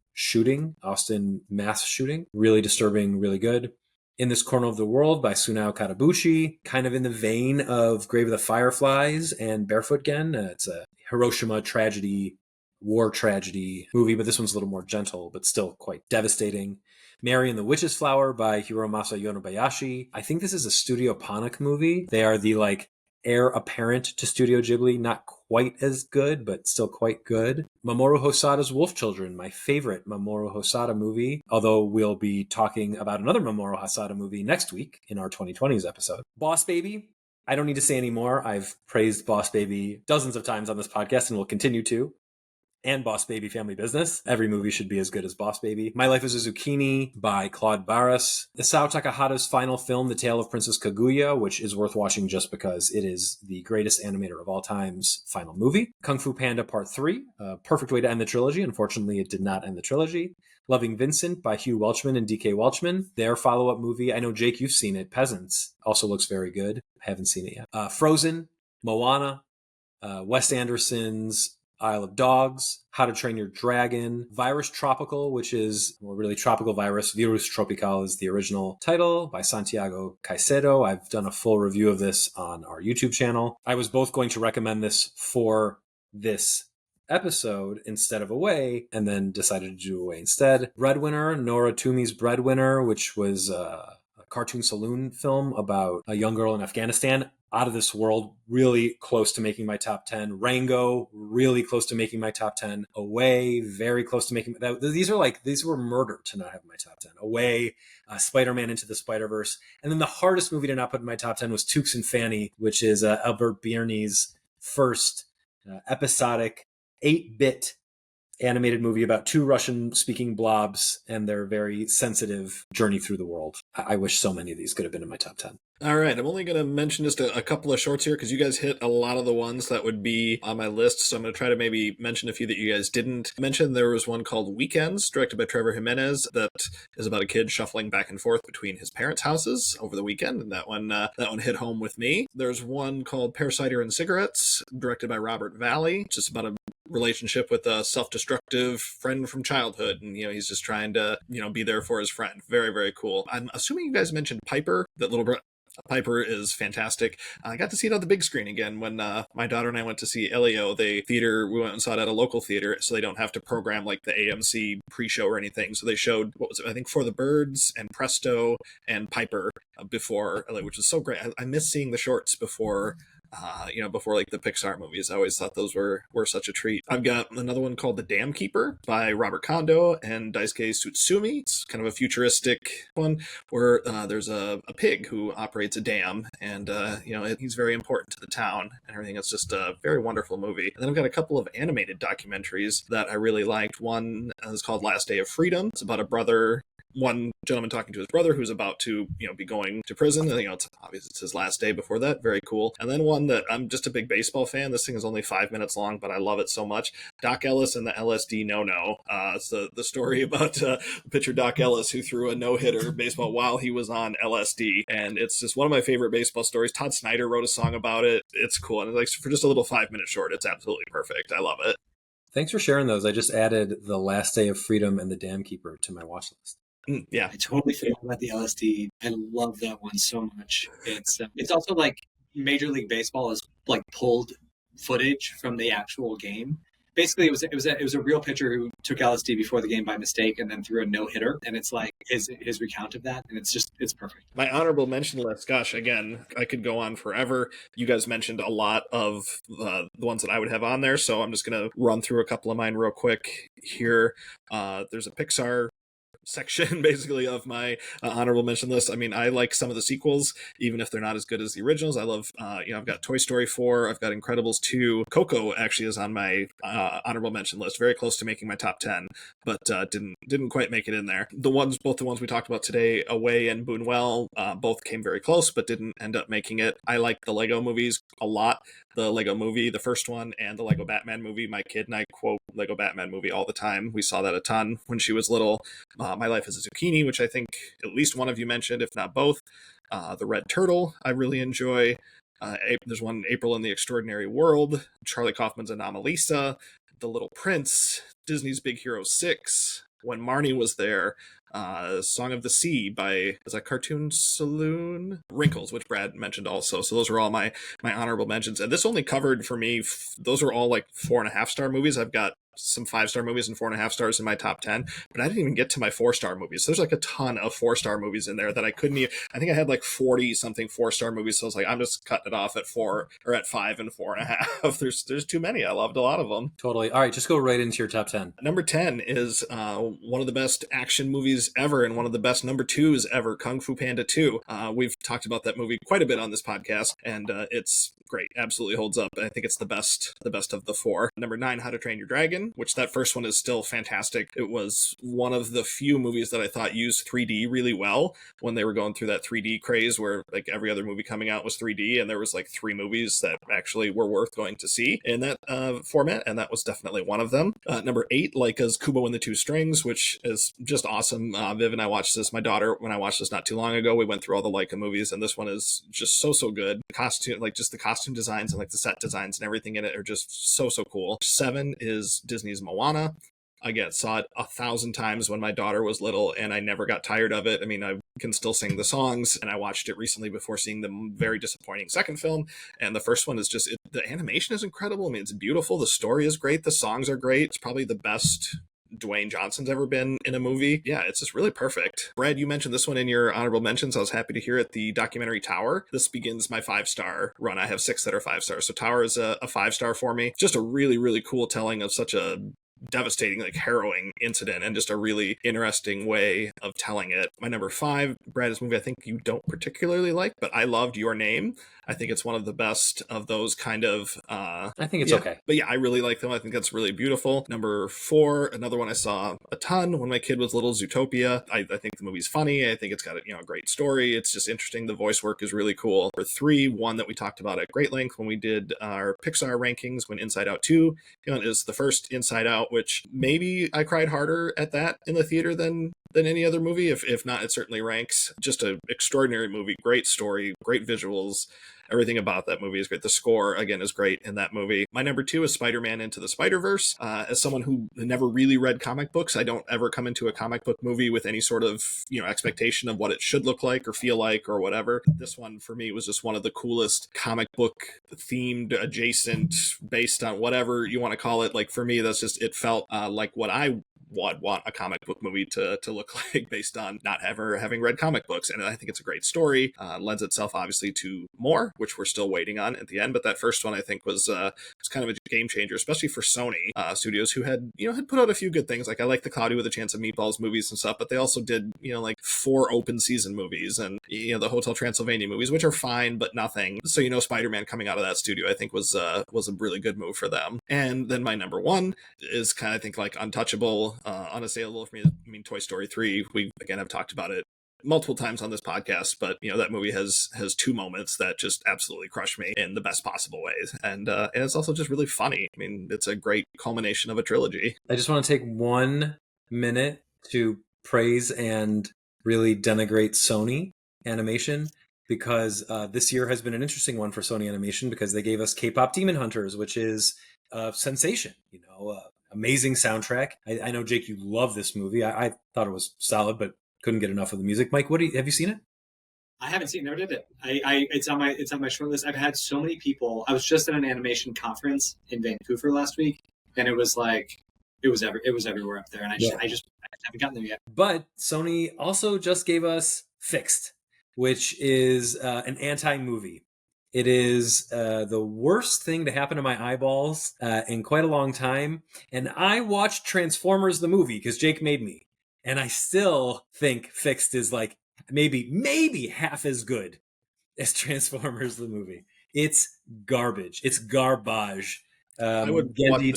mass shooting. Really disturbing, really good. In This Corner of the World by Sunao Katabuchi, kind of in the vein of Grave of the Fireflies and Barefoot Gen. It's a Hiroshima tragedy, war tragedy movie, but this one's a little more gentle, but still quite devastating. Mary and the Witch's Flower by Hiromasa Yonebayashi. I think this is a Studio Ponic movie. They are the heir apparent to Studio Ghibli, not quite as good, but still quite good. Mamoru Hosada's Wolf Children, my favorite Mamoru Hosada movie, although we'll be talking about another Mamoru Hosada movie next week in our 2020s episode. Boss Baby. I don't need to say any more. I've praised Boss Baby dozens of times on this podcast and will continue to. And Boss Baby Family Business. Every movie should be as good as Boss Baby. My Life as a Zucchini by Claude Barras. Isao Takahata's final film, The Tale of Princess Kaguya, which is worth watching just because it is the greatest animator of all time's final movie. Kung Fu Panda Part 3, a perfect way to end the trilogy. Unfortunately, it did not end the trilogy. Loving Vincent by Hugh Welchman and DK Welchman. Their follow-up movie. I know, Jake, you've seen it. Peasants also looks very good. I haven't seen it yet. Frozen, Moana, Wes Anderson's Isle of Dogs, How to Train Your Dragon, Virus Tropical, which is really tropical virus. Virus Tropical is the original title by Santiago Caicedo. I've done a full review of this on our YouTube channel. I was both going to recommend this for this episode instead of Away, and then decided to do Away instead. Breadwinner, Nora Toomey's Breadwinner, which was a cartoon saloon film about a young girl in Afghanistan. Out of this world, really close to making my top 10. Rango, really close to making my top 10. Away, very close to making these were murder to not have my top 10. Away, Spider-Man Into the Spider-Verse. And then the hardest movie to not put in my top 10 was Tukes and Fanny, which is Albert Bierny's first episodic 8-bit animated movie about two Russian-speaking blobs and their very sensitive journey through the world. I wish so many of these could have been in my top 10. All right, I'm only going to mention just a couple of shorts here because you guys hit a lot of the ones that would be on my list, so I'm going to try to maybe mention a few that you guys didn't mention. There was one called Weekends, directed by Trevor Jimenez, that is about a kid shuffling back and forth between his parents' houses over the weekend, and that one hit home with me. There's one called Pear Cider and Cigarettes, directed by Robert Valley, just about a relationship with a self-destructive friend from childhood, and he's just trying to be there for his friend. Very, very cool. I'm assuming you guys mentioned Piper, that little Piper is fantastic. I got to see it on the big screen again when my daughter and I went to see Elio. We went and saw it at a local theater, so they don't have to program like the AMC pre-show or anything. So they showed, what was it, I think For the Birds and Presto and Piper before Elio, which was so great. I miss seeing the shorts before before like the Pixar movies. I always thought those were such a treat. I've got another one called The Dam Keeper by Robert Kondo and Daisuke Tsutsumi. It's kind of a futuristic one where there's a pig who operates a dam, and he's very important to the town and everything. It's just a very wonderful movie. And then I've got a couple of animated documentaries that I really liked. One is called Last Day of Freedom. It's about a brother one gentleman talking to his brother who's about to, be going to prison. I think it's obvious it's his last day before that. Very cool. And then one that I'm just a big baseball fan. This thing is only 5 minutes long, but I love it so much. Doc Ellis and the LSD no-no. It's the story about pitcher Doc Ellis who threw a no-hitter baseball while he was on LSD. And it's just one of my favorite baseball stories. Todd Snyder wrote a song about it. It's cool. And like for just a little 5-minute short, it's absolutely perfect. I love it. Thanks for sharing those. I just added The Last Day of Freedom and The Dam Keeper to my watch list. Yeah, I totally forgot about the LSD. I love that one so much. It's also like Major League Baseball has like pulled footage from the actual game. Basically, it was a real pitcher who took LSD before the game by mistake and then threw a no-hitter, and it's like his recount of that, and it's perfect. My honorable mention list, gosh, again, I could go on forever. You guys mentioned a lot of the ones that I would have on there, so I'm just going to run through a couple of mine real quick here. There's a Pixar section basically of my honorable mention list. I mean, I like some of the sequels, even if they're not as good as the originals. I love, I've got Toy Story 4, I've got Incredibles 2. Coco actually is on my honorable mention list, very close to making my top 10, but didn't quite make it in there. Both the ones we talked about today, Away and Bunuel, both came very close, but didn't end up making it. I like the Lego movies a lot. The Lego movie, the first one, and the Lego Batman movie. My kid and I quote Lego Batman movie all the time. We saw that a ton when she was little. My Life as a Zucchini, which I think at least one of you mentioned, if not both. The Red Turtle, I really enjoy. There's one, April in the Extraordinary World, Charlie Kaufman's Anomalisa, The Little Prince, Disney's Big Hero 6, When Marnie Was There, Song of the Sea by, is that Cartoon Saloon? Wrinkles, which Brad mentioned also. So those are all my honorable mentions. And this only covered for me, those are all like 4.5-star movies. I've got some 5-star movies and 4.5 stars in my top 10, but I didn't even get to my 4-star movies. So there's like a ton of 4-star movies in there that I couldn't even, I think I had like 40 something 4-star movies. So I was like, I'm just cutting it off at 4 or at 5 and 4.5. There's too many. I loved a lot of them. Totally. All right, just go right into your top 10. Number 10 is one of the best action movies ever and one of the best number 2s ever, Kung Fu Panda 2. We've talked about that movie quite a bit on this podcast, and it's great. Absolutely holds up. I think it's the best of the 4. Number 9, How to Train Your Dragon, which that first one is still fantastic. It was one of the few movies that I thought used 3D really well when they were going through that 3D craze where like every other movie coming out was 3D, and there was like 3 movies that actually were worth going to see in that format, and that was definitely one of them. Number 8, Leica's Kubo and the Two Strings, which is just awesome. Viv and I watched this. My daughter, when I watched this not too long ago, we went through all the Leica movies, and this one is just so good. The costume, like just the costume designs and like the set designs and everything in it are just so cool. 7 is Disney's Moana. Again, saw it 1,000 times when my daughter was little, and I never got tired of it. I mean, I can still sing the songs, and I watched it recently before seeing the very disappointing second film. And the first one is just, the animation is incredible. I mean, it's beautiful. The story is great. The songs are great. It's probably the best Dwayne Johnson's ever been in a movie. Yeah, it's just really perfect. Brad, you mentioned this one in your honorable mentions. I was happy to hear it. The documentary Tower. This begins my 5-star run. I have 6 that are 5 stars. So Tower is a 5-star for me. Just a really cool telling of such a devastating, like harrowing incident, and just a really interesting way of telling it. My number 5, Brad, is a movie I think you don't particularly like, but I loved Your Name. I think it's one of the best of those kind of I think it's okay. But yeah, I really like them. I think that's really beautiful. Number 4, another one I saw a ton when my kid was little, Zootopia. I think the movie's funny. I think it's got a great story. It's just interesting. The voice work is really cool. Number 3, one that we talked about at great length when we did our Pixar rankings, when Inside Out 2 is the first Inside Out, which maybe I cried harder at that in the theater than any other movie. If not, it certainly ranks. Just an extraordinary movie, great story, great visuals. Everything about that movie is great. The score, again, is great in that movie. My number 2 is Spider-Man Into the Spider-Verse. As someone who never really read comic books, I don't ever come into a comic book movie with any sort of, expectation of what it should look like or feel like or whatever. This one, for me, was just one of the coolest comic book themed, adjacent, based on whatever you want to call it. Like, for me, that's just, it felt like what I would want a comic book movie to look like, based on not ever having read comic books. And I think it's a great story. Lends itself obviously to more, which we're still waiting on at the end. But that first one I think was kind of a game changer, especially for Sony Studios, who had put out a few good things. Like, I like the Cloudy with a Chance of Meatballs movies and stuff, but they also did like 4 open season movies and the Hotel Transylvania movies, which are fine but nothing. So Spider-Man coming out of that studio I think was a really good move for them. And then my number 1 is kind of, I think, like untouchable. unassailable for me. I mean, Toy Story 3, we again have talked about it multiple times on this podcast, but that movie has two moments that just absolutely crush me in the best possible ways, and it's also just really funny. I mean, it's a great culmination of a trilogy. I just want to take 1 minute to praise and really denigrate Sony Animation, because this year has been an interesting one for Sony Animation, because they gave us K-pop Demon Hunters, which is a sensation, amazing soundtrack. I know, Jake, you love this movie. I thought it was solid, but couldn't get enough of the music. Mike, have you seen it? I haven't seen it. Never did it. It's on my short list. I've had so many people. I was just at an animation conference in Vancouver last week, and it was like it was everywhere up there, and I just haven't gotten there yet. But Sony also just gave us Fixed, which is an anti-movie. It is the worst thing to happen to my eyeballs in quite a long time. And I watched Transformers the movie because Jake made me. And I still think Fixed is like maybe half as good as Transformers the movie. It's garbage. It's garbage. I would watch the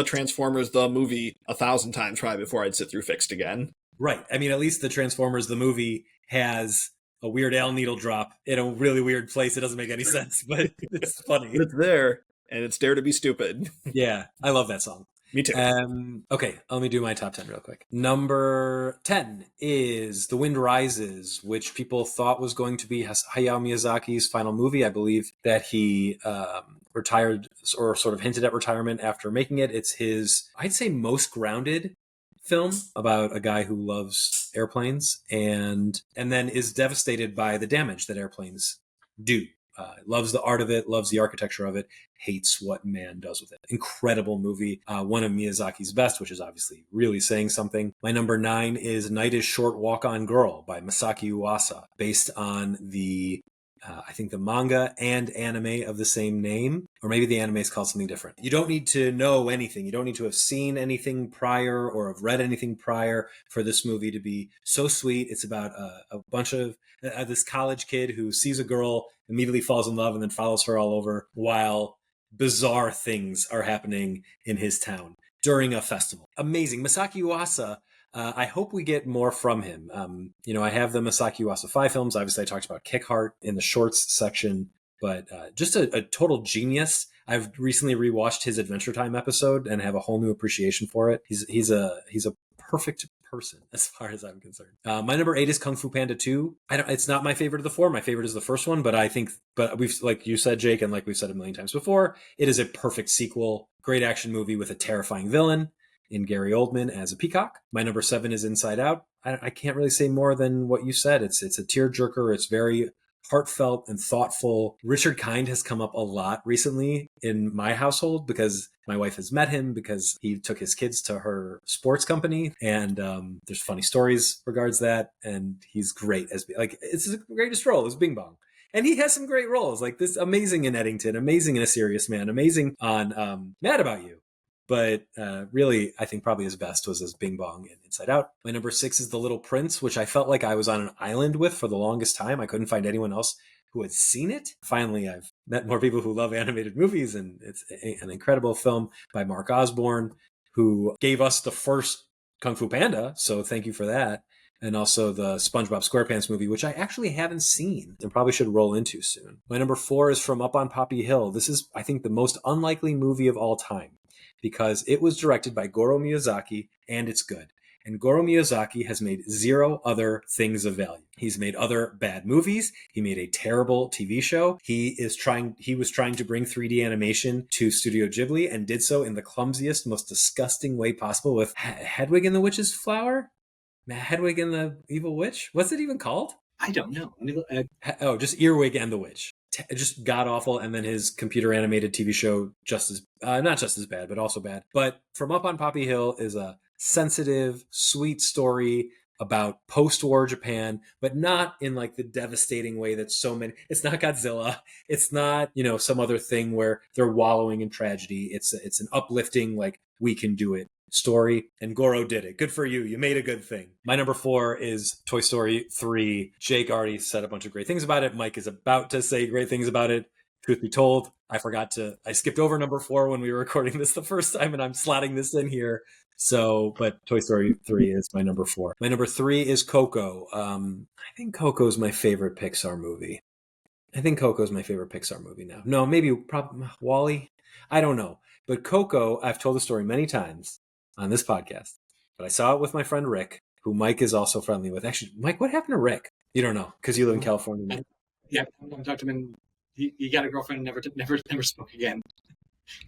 Transformers the movie 1,000 times probably before I'd sit through Fixed again. Right. I mean, at least the Transformers the movie has a Weird Al needle drop in a really weird place. It doesn't make any sense, but it's funny. It's there, and it's Dare to Be Stupid. Yeah, I love that song. Me too. Okay, let me do my top 10 real quick. Number 10 is The Wind Rises, which people thought was going to be Hayao Miyazaki's final movie. I believe that he retired, or sort of hinted at retirement after making it. It's his, I'd say, most grounded film about a guy who loves airplanes and then is devastated by the damage that airplanes do. Loves the art of it, loves the architecture of it, hates what man does with it. Incredible movie. One of Miyazaki's best, which is obviously really saying something. My number 9 is Night is Short, Walk On Girl by Masaki Uasa, based on the I think the manga and anime of the same name, or maybe the anime is called something different. You don't need to know anything. You don't need to have seen anything prior or have read anything prior for this movie to be so sweet. It's about a bunch of this college kid who sees a girl, immediately falls in love, and then follows her all over while bizarre things are happening in his town during a festival. Amazing. Masaki Uasa. I hope we get more from him. I have the Masaki Uasa 5 films. Obviously, I talked about Kick Heart in the shorts section, but just a total genius. I've recently rewatched his Adventure Time episode and have a whole new appreciation for it. He's a perfect person as far as I'm concerned. My number 8 is Kung Fu Panda 2. It's not my favorite of the 4. My favorite is the first one, but we've, like you said, Jake, and like we've said a million times before, it is a perfect sequel. Great action movie with a terrifying villain in Gary Oldman as a peacock. My number 7 is Inside Out. I can't really say more than what you said. It's a tearjerker. It's very heartfelt and thoughtful. Richard Kind has come up a lot recently in my household because my wife has met him because he took his kids to her sports company, and there's funny stories regards that. And he's great as it's the greatest role as Bing Bong. And he has some great roles like this, amazing in Eddington, amazing in A Serious Man, amazing on Mad About You. But really, I think probably his best was as Bing Bong in Inside Out. My number 6 is The Little Prince, which I felt like I was on an island with for the longest time. I couldn't find anyone else who had seen it. Finally, I've met more people who love animated movies, and it's an incredible film by Mark Osborne, who gave us the first Kung Fu Panda, so thank you for that. And also the SpongeBob SquarePants movie, which I actually haven't seen and probably should roll into soon. My number 4 is From Up on Poppy Hill. This is, I think, the most unlikely movie of all time, because it was directed by Goro Miyazaki, and it's good. And Goro Miyazaki has made 0 other things of value. He's made other bad movies. He made a terrible TV show. He was trying to bring 3D animation to Studio Ghibli and did so in the clumsiest, most disgusting way possible with Hedwig and the Witch's Flower? Hedwig and the Evil Witch? What's it even called? I don't know. Just Earwig and the Witch. Just god awful. And then his computer animated TV show, not just as bad, but also bad. But From Up on Poppy Hill is a sensitive, sweet story about post-war Japan, but not in like the devastating way that so many. It's not Godzilla. It's not, some other thing where they're wallowing in tragedy. It's an uplifting, like, we can do it story, and Goro did it. Good for you. You made a good thing. My number 4 is Toy Story 3. Jake already said a bunch of great things about it. Mike is about to say great things about it. Truth be told, I skipped over number 4 when we were recording this the first time, and I'm slotting this in here. So, but Toy Story 3 is my number 4. My number 3 is Coco. I think Coco is my favorite Pixar movie. Now. No, maybe probably Wall-E. I don't know. But Coco, I've told the story many times on this podcast, but I saw it with my friend Rick, who Mike is also friendly with. Actually, Mike, what happened to Rick? You don't know because you live in California. Yeah, I talked to him, and he got a girlfriend and never spoke again.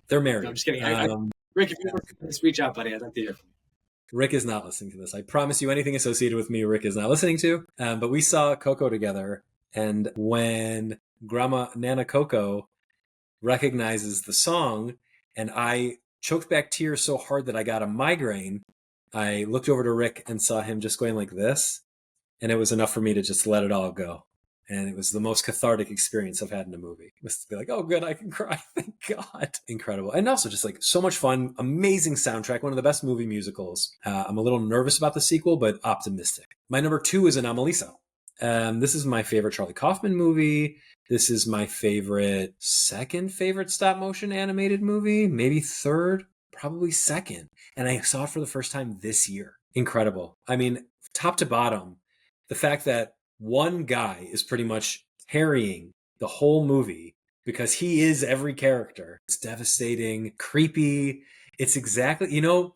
They're married. No, I'm just kidding. Rick, if you ever reach out, buddy, I'd like to hear from you. Rick is not listening to this. I promise you, anything associated with me, Rick is not listening to. But we saw Coco together, and when Grandma Nana Coco recognizes the song, and I choked back tears so hard that I got a migraine, I looked over to Rick and saw him just going like this, and it was enough for me to just let it all go. And it was the most cathartic experience I've had in a movie. It was to be like, oh, good, I can cry. Thank God. Incredible. And also just like so much fun, amazing soundtrack, one of the best movie musicals. I'm a little nervous about the sequel, but optimistic. My number 2 is Anomalisa. This is my favorite Charlie Kaufman movie. This is my second favorite stop motion animated movie, maybe third, probably second. And I saw it for the first time this year. Incredible. I mean, top to bottom, the fact that one guy is pretty much carrying the whole movie because he is every character. It's devastating, creepy. It's exactly,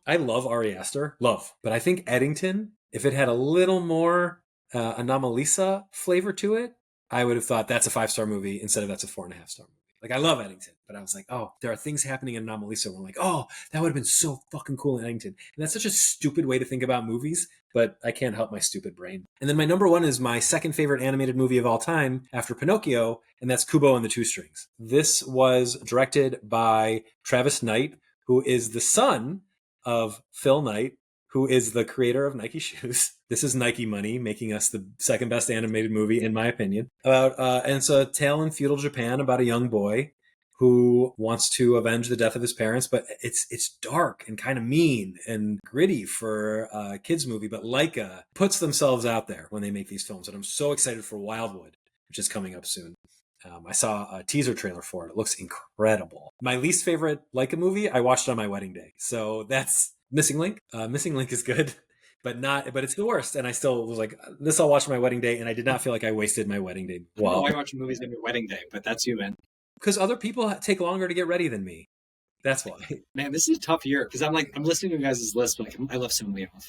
I love Ari Aster, but I think Eddington, if it had a little more Anomalisa flavor to it, I would have thought that's a 5-star movie instead of that's a 4.5-star movie. Like, I love Eddington, but I was like, oh, there are things happening in Anomalisa where I'm like, oh, that would have been so fucking cool in Eddington. And that's such a stupid way to think about movies, but I can't help my stupid brain. And then my number 1 is my second favorite animated movie of all time after Pinocchio, and that's Kubo and the Two Strings. This was directed by Travis Knight, who is the son of Phil Knight, who is the creator of Nike shoes. This is Nike money, making us the second best animated movie, in my opinion. And it's a tale in feudal Japan about a young boy who wants to avenge the death of his parents, but it's dark and kind of mean and gritty for a kids movie. But Laika puts themselves out there when they make these films, and I'm so excited for Wildwood, which is coming up soon. I saw a teaser trailer for it. It looks incredible. My least favorite Laika movie, I watched on my wedding day, so that's Missing Link. Missing Link is good, but it's the worst. And I still was like, this I'll watch on my wedding day, and I did not feel like I wasted my wedding day. Well, I watch movies on your wedding day, but that's you, man. Because other people take longer to get ready than me. That's why. Man, this is a tough year because I'm listening to you guys' list, but I love So Many Off.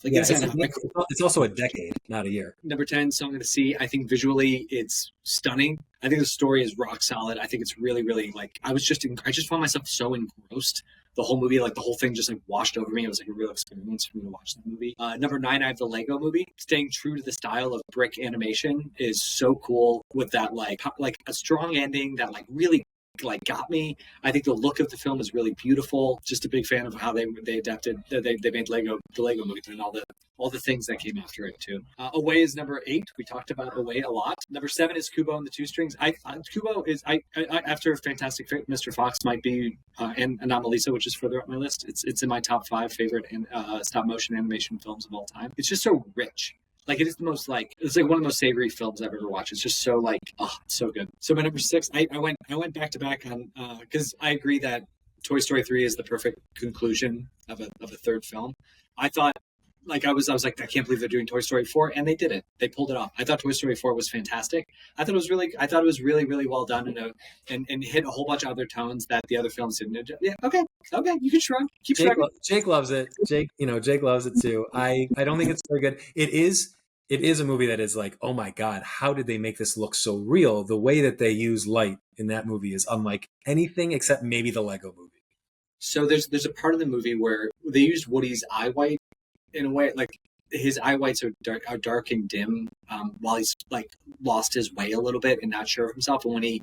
Like, yeah, it's also a decade, not a year. Number 10, Song of the Sea. I think visually it's stunning. I think the story is rock solid. I think it's really, really I just found myself so engrossed. The whole movie, the whole thing just washed over me. It was a real experience for me to watch that movie. Number 9, I have the Lego Movie. Staying true to the style of brick animation is so cool with that a strong ending that really got me. I think the look of the film is really beautiful. Just a big fan of how they adapted. They made the Lego Movie and all the things that came after it too. Away is number 8. We talked about Away a lot. Number 7 is Kubo and the Two Strings. Kubo is after Fantastic Mr. Fox might be and Anomalisa, which is further up my list. It's in my top 5 favorite stop motion animation films of all time. It's just so rich. It is the most it's one of the most savory films I've ever watched. It's just so so good. So my number 6, I went back to back on because I agree that Toy Story 3 is the perfect conclusion of a third film. I thought I was like, I can't believe they're doing Toy Story 4, and they did it. They pulled it off. I thought Toy Story 4 was fantastic. I thought it was really, really well done and hit a whole bunch of other tones that the other films didn't. Yeah, okay, you can shrug. Keep shrugging. Jake loves it. Jake loves it too. I don't think it's very good. It is a movie that is oh my God, how did they make this look so real? The way that they use light in that movie is unlike anything except maybe the Lego Movie. So there's a part of the movie where they used Woody's eye white in a way, his eye whites are dark and dim while he's lost his way a little bit and not sure of himself. And when he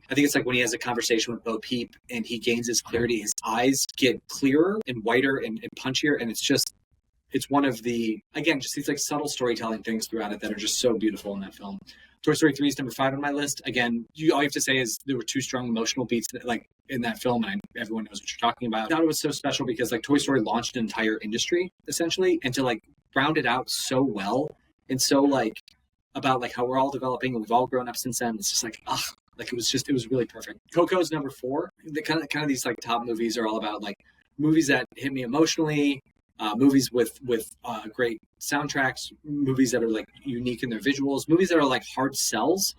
has a conversation with Bo Peep and he gains his clarity, his eyes get clearer and whiter and punchier, and it's one of the, again, just these subtle storytelling things throughout it that are just so beautiful in that film. Toy Story 3 is number 5 on my list. Again, all you have to say is there were 2 strong emotional beats in that film, and everyone knows what you're talking about. I thought it was so special because Toy Story launched an entire industry essentially, and to round it out so well and so about how we're all developing and we've all grown up since then. It's just Like it was really perfect. Coco's number 4. The kind of these like top movies are all about like movies that hit me emotionally, movies with great soundtracks, movies that are like unique in their visuals, movies that are like hard sells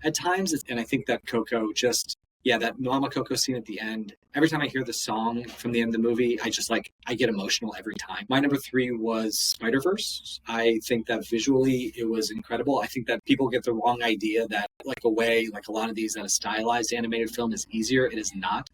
at times. And I think that Coco just, yeah, that Mama Coco scene at the end, every time I hear the song from the end of the movie, I get emotional every time. My number 3 was Spider-Verse. I think that visually it was incredible. I think that people get the wrong idea that like a lot of these, that a stylized animated film is easier. It is not.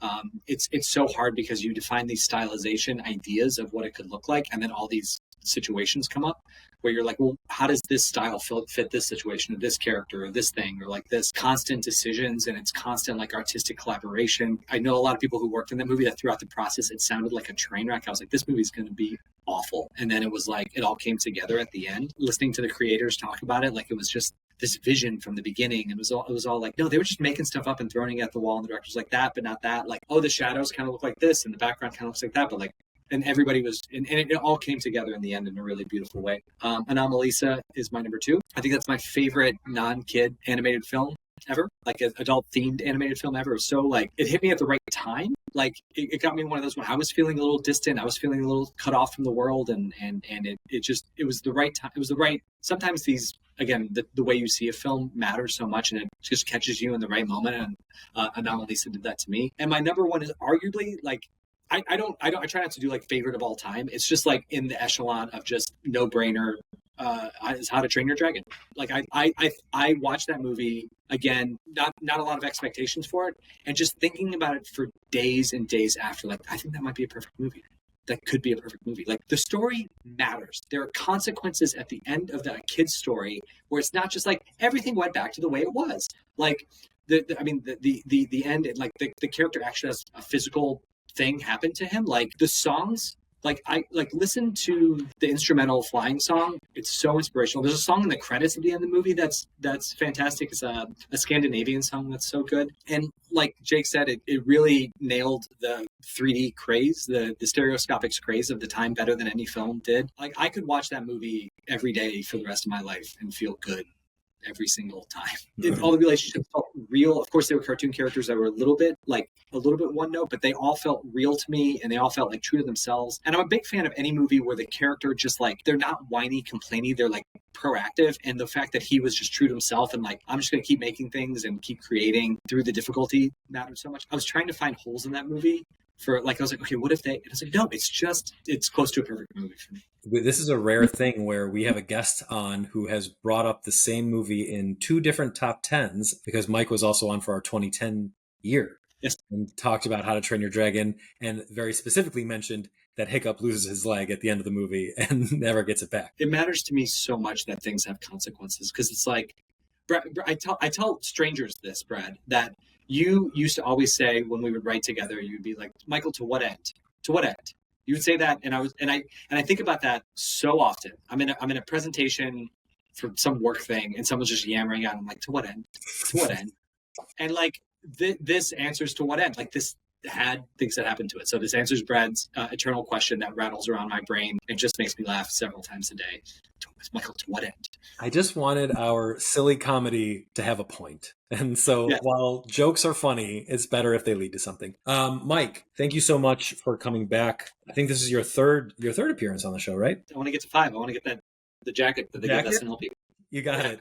It's so hard because you define these stylization ideas of what it could look like, and then all these situations come up where you're like, well, how does this style fit this situation or this character or this thing, or like this constant decisions, and it's constant like artistic collaboration. I know a lot of people who worked in that movie that throughout the process it sounded like a train wreck. I was like, this movie's going to be awful, and then it was like it all came together at the end. Listening to the creators talk about it, like it was just this vision from the beginning. It was all like, no, they were just making stuff up and throwing it at the wall, and the director's like, that but not that, like, oh, the shadows kind of look like this and the background kind of looks like that, but like, and everybody was, and it all came together in the end in a really beautiful way. Anomalisa is my number 2. I think that's my favorite non-kid animated film ever, like an adult themed animated film ever. So like it hit me at the right time. Like it got me in one of those when I was feeling a little distant, I was feeling a little cut off from the world, and it was the right time. It was the right, sometimes these, again, the way you see a film matters so much, and it just catches you in the right moment, and Anomalisa did that to me. And my number 1 is arguably like, I try not to do like favorite of all time. It's just like in the echelon of just no brainer. Is How to Train Your Dragon. Like I watched that movie again, not a lot of expectations for it, and just thinking about it for days and days after. Like I think that might be a perfect movie. That could be a perfect movie. Like the story matters. There are consequences at the end of that kid's story where it's not just like everything went back to the way it was. Like the end. Like the character actually has a physical thing happen to him. Like the songs, like I like listen to the instrumental flying song. It's so inspirational. There's a song in the credits at the end of the movie that's fantastic. It's a Scandinavian song that's so good. And like Jake said, it really nailed the 3D craze, the stereoscopic craze of the time better than any film did. Like I could watch that movie every day for the rest of my life and feel good every single time. All the relationships felt real. Of course, there were cartoon characters that were a little bit one note, but they all felt real to me, and they all felt like true to themselves. And I'm a big fan of any movie where the character just like, they're not whiny, complainy, they're like proactive. And the fact that he was just true to himself and like, I'm just going to keep making things and keep creating through the difficulty mattered so much. I was trying to find holes in that movie for like, I was like, okay, what if they, and I was like, no, it's close to a perfect movie for me. This is a rare thing where we have a guest on who has brought up the same movie in 2 different top 10s, because Mike was also on for our 2010 year. Yes. And talked about How to Train Your Dragon, and very specifically mentioned that Hiccup loses his leg at the end of the movie and never gets it back. It matters to me so much that things have consequences, because it's like, I tell strangers this, Brad, that you used to always say when we would write together, you'd be like, Michael, to what end? To what end? You would say that, and I think about that so often. I'm in a presentation for some work thing, and someone's just yammering out. I'm like, to what end? To what end? And like this answers to what end? Like this had things that happened to it. So this answers Brad's eternal question that rattles around my brain and just makes me laugh several times a day. Michael, to what end? I just wanted our silly comedy to have a point. And so while jokes are funny, it's better if they lead to something. Mike, thank you so much for coming back. I think this is your third appearance on the show, right? I want to get to 5. I want to get the jacket that they give SNL people. You got it.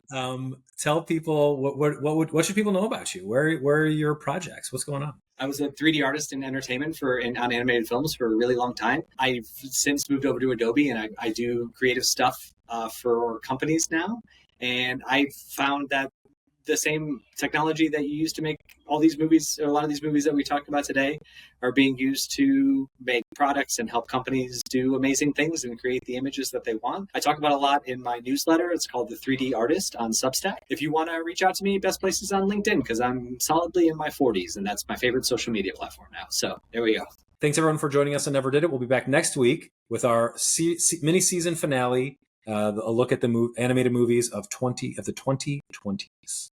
Tell people what should people know about you? Where are your projects? What's going on? I was a 3D artist in entertainment on animated films for a really long time. I've since moved over to Adobe, and I do creative stuff for companies now. And I found that the same technology that you use to make all these movies, or a lot of these movies that we talked about today, are being used to make products and help companies do amazing things and create the images that they want. I talk about a lot in my newsletter. It's called The 3D Artist on Substack. If you want to reach out to me, best place is on LinkedIn, because I'm solidly in my 40s, and that's my favorite social media platform now. So there we go. Thanks everyone for joining us on Never Did It. We'll be back next week with our mini season finale, a look at the animated movies of the 2020s.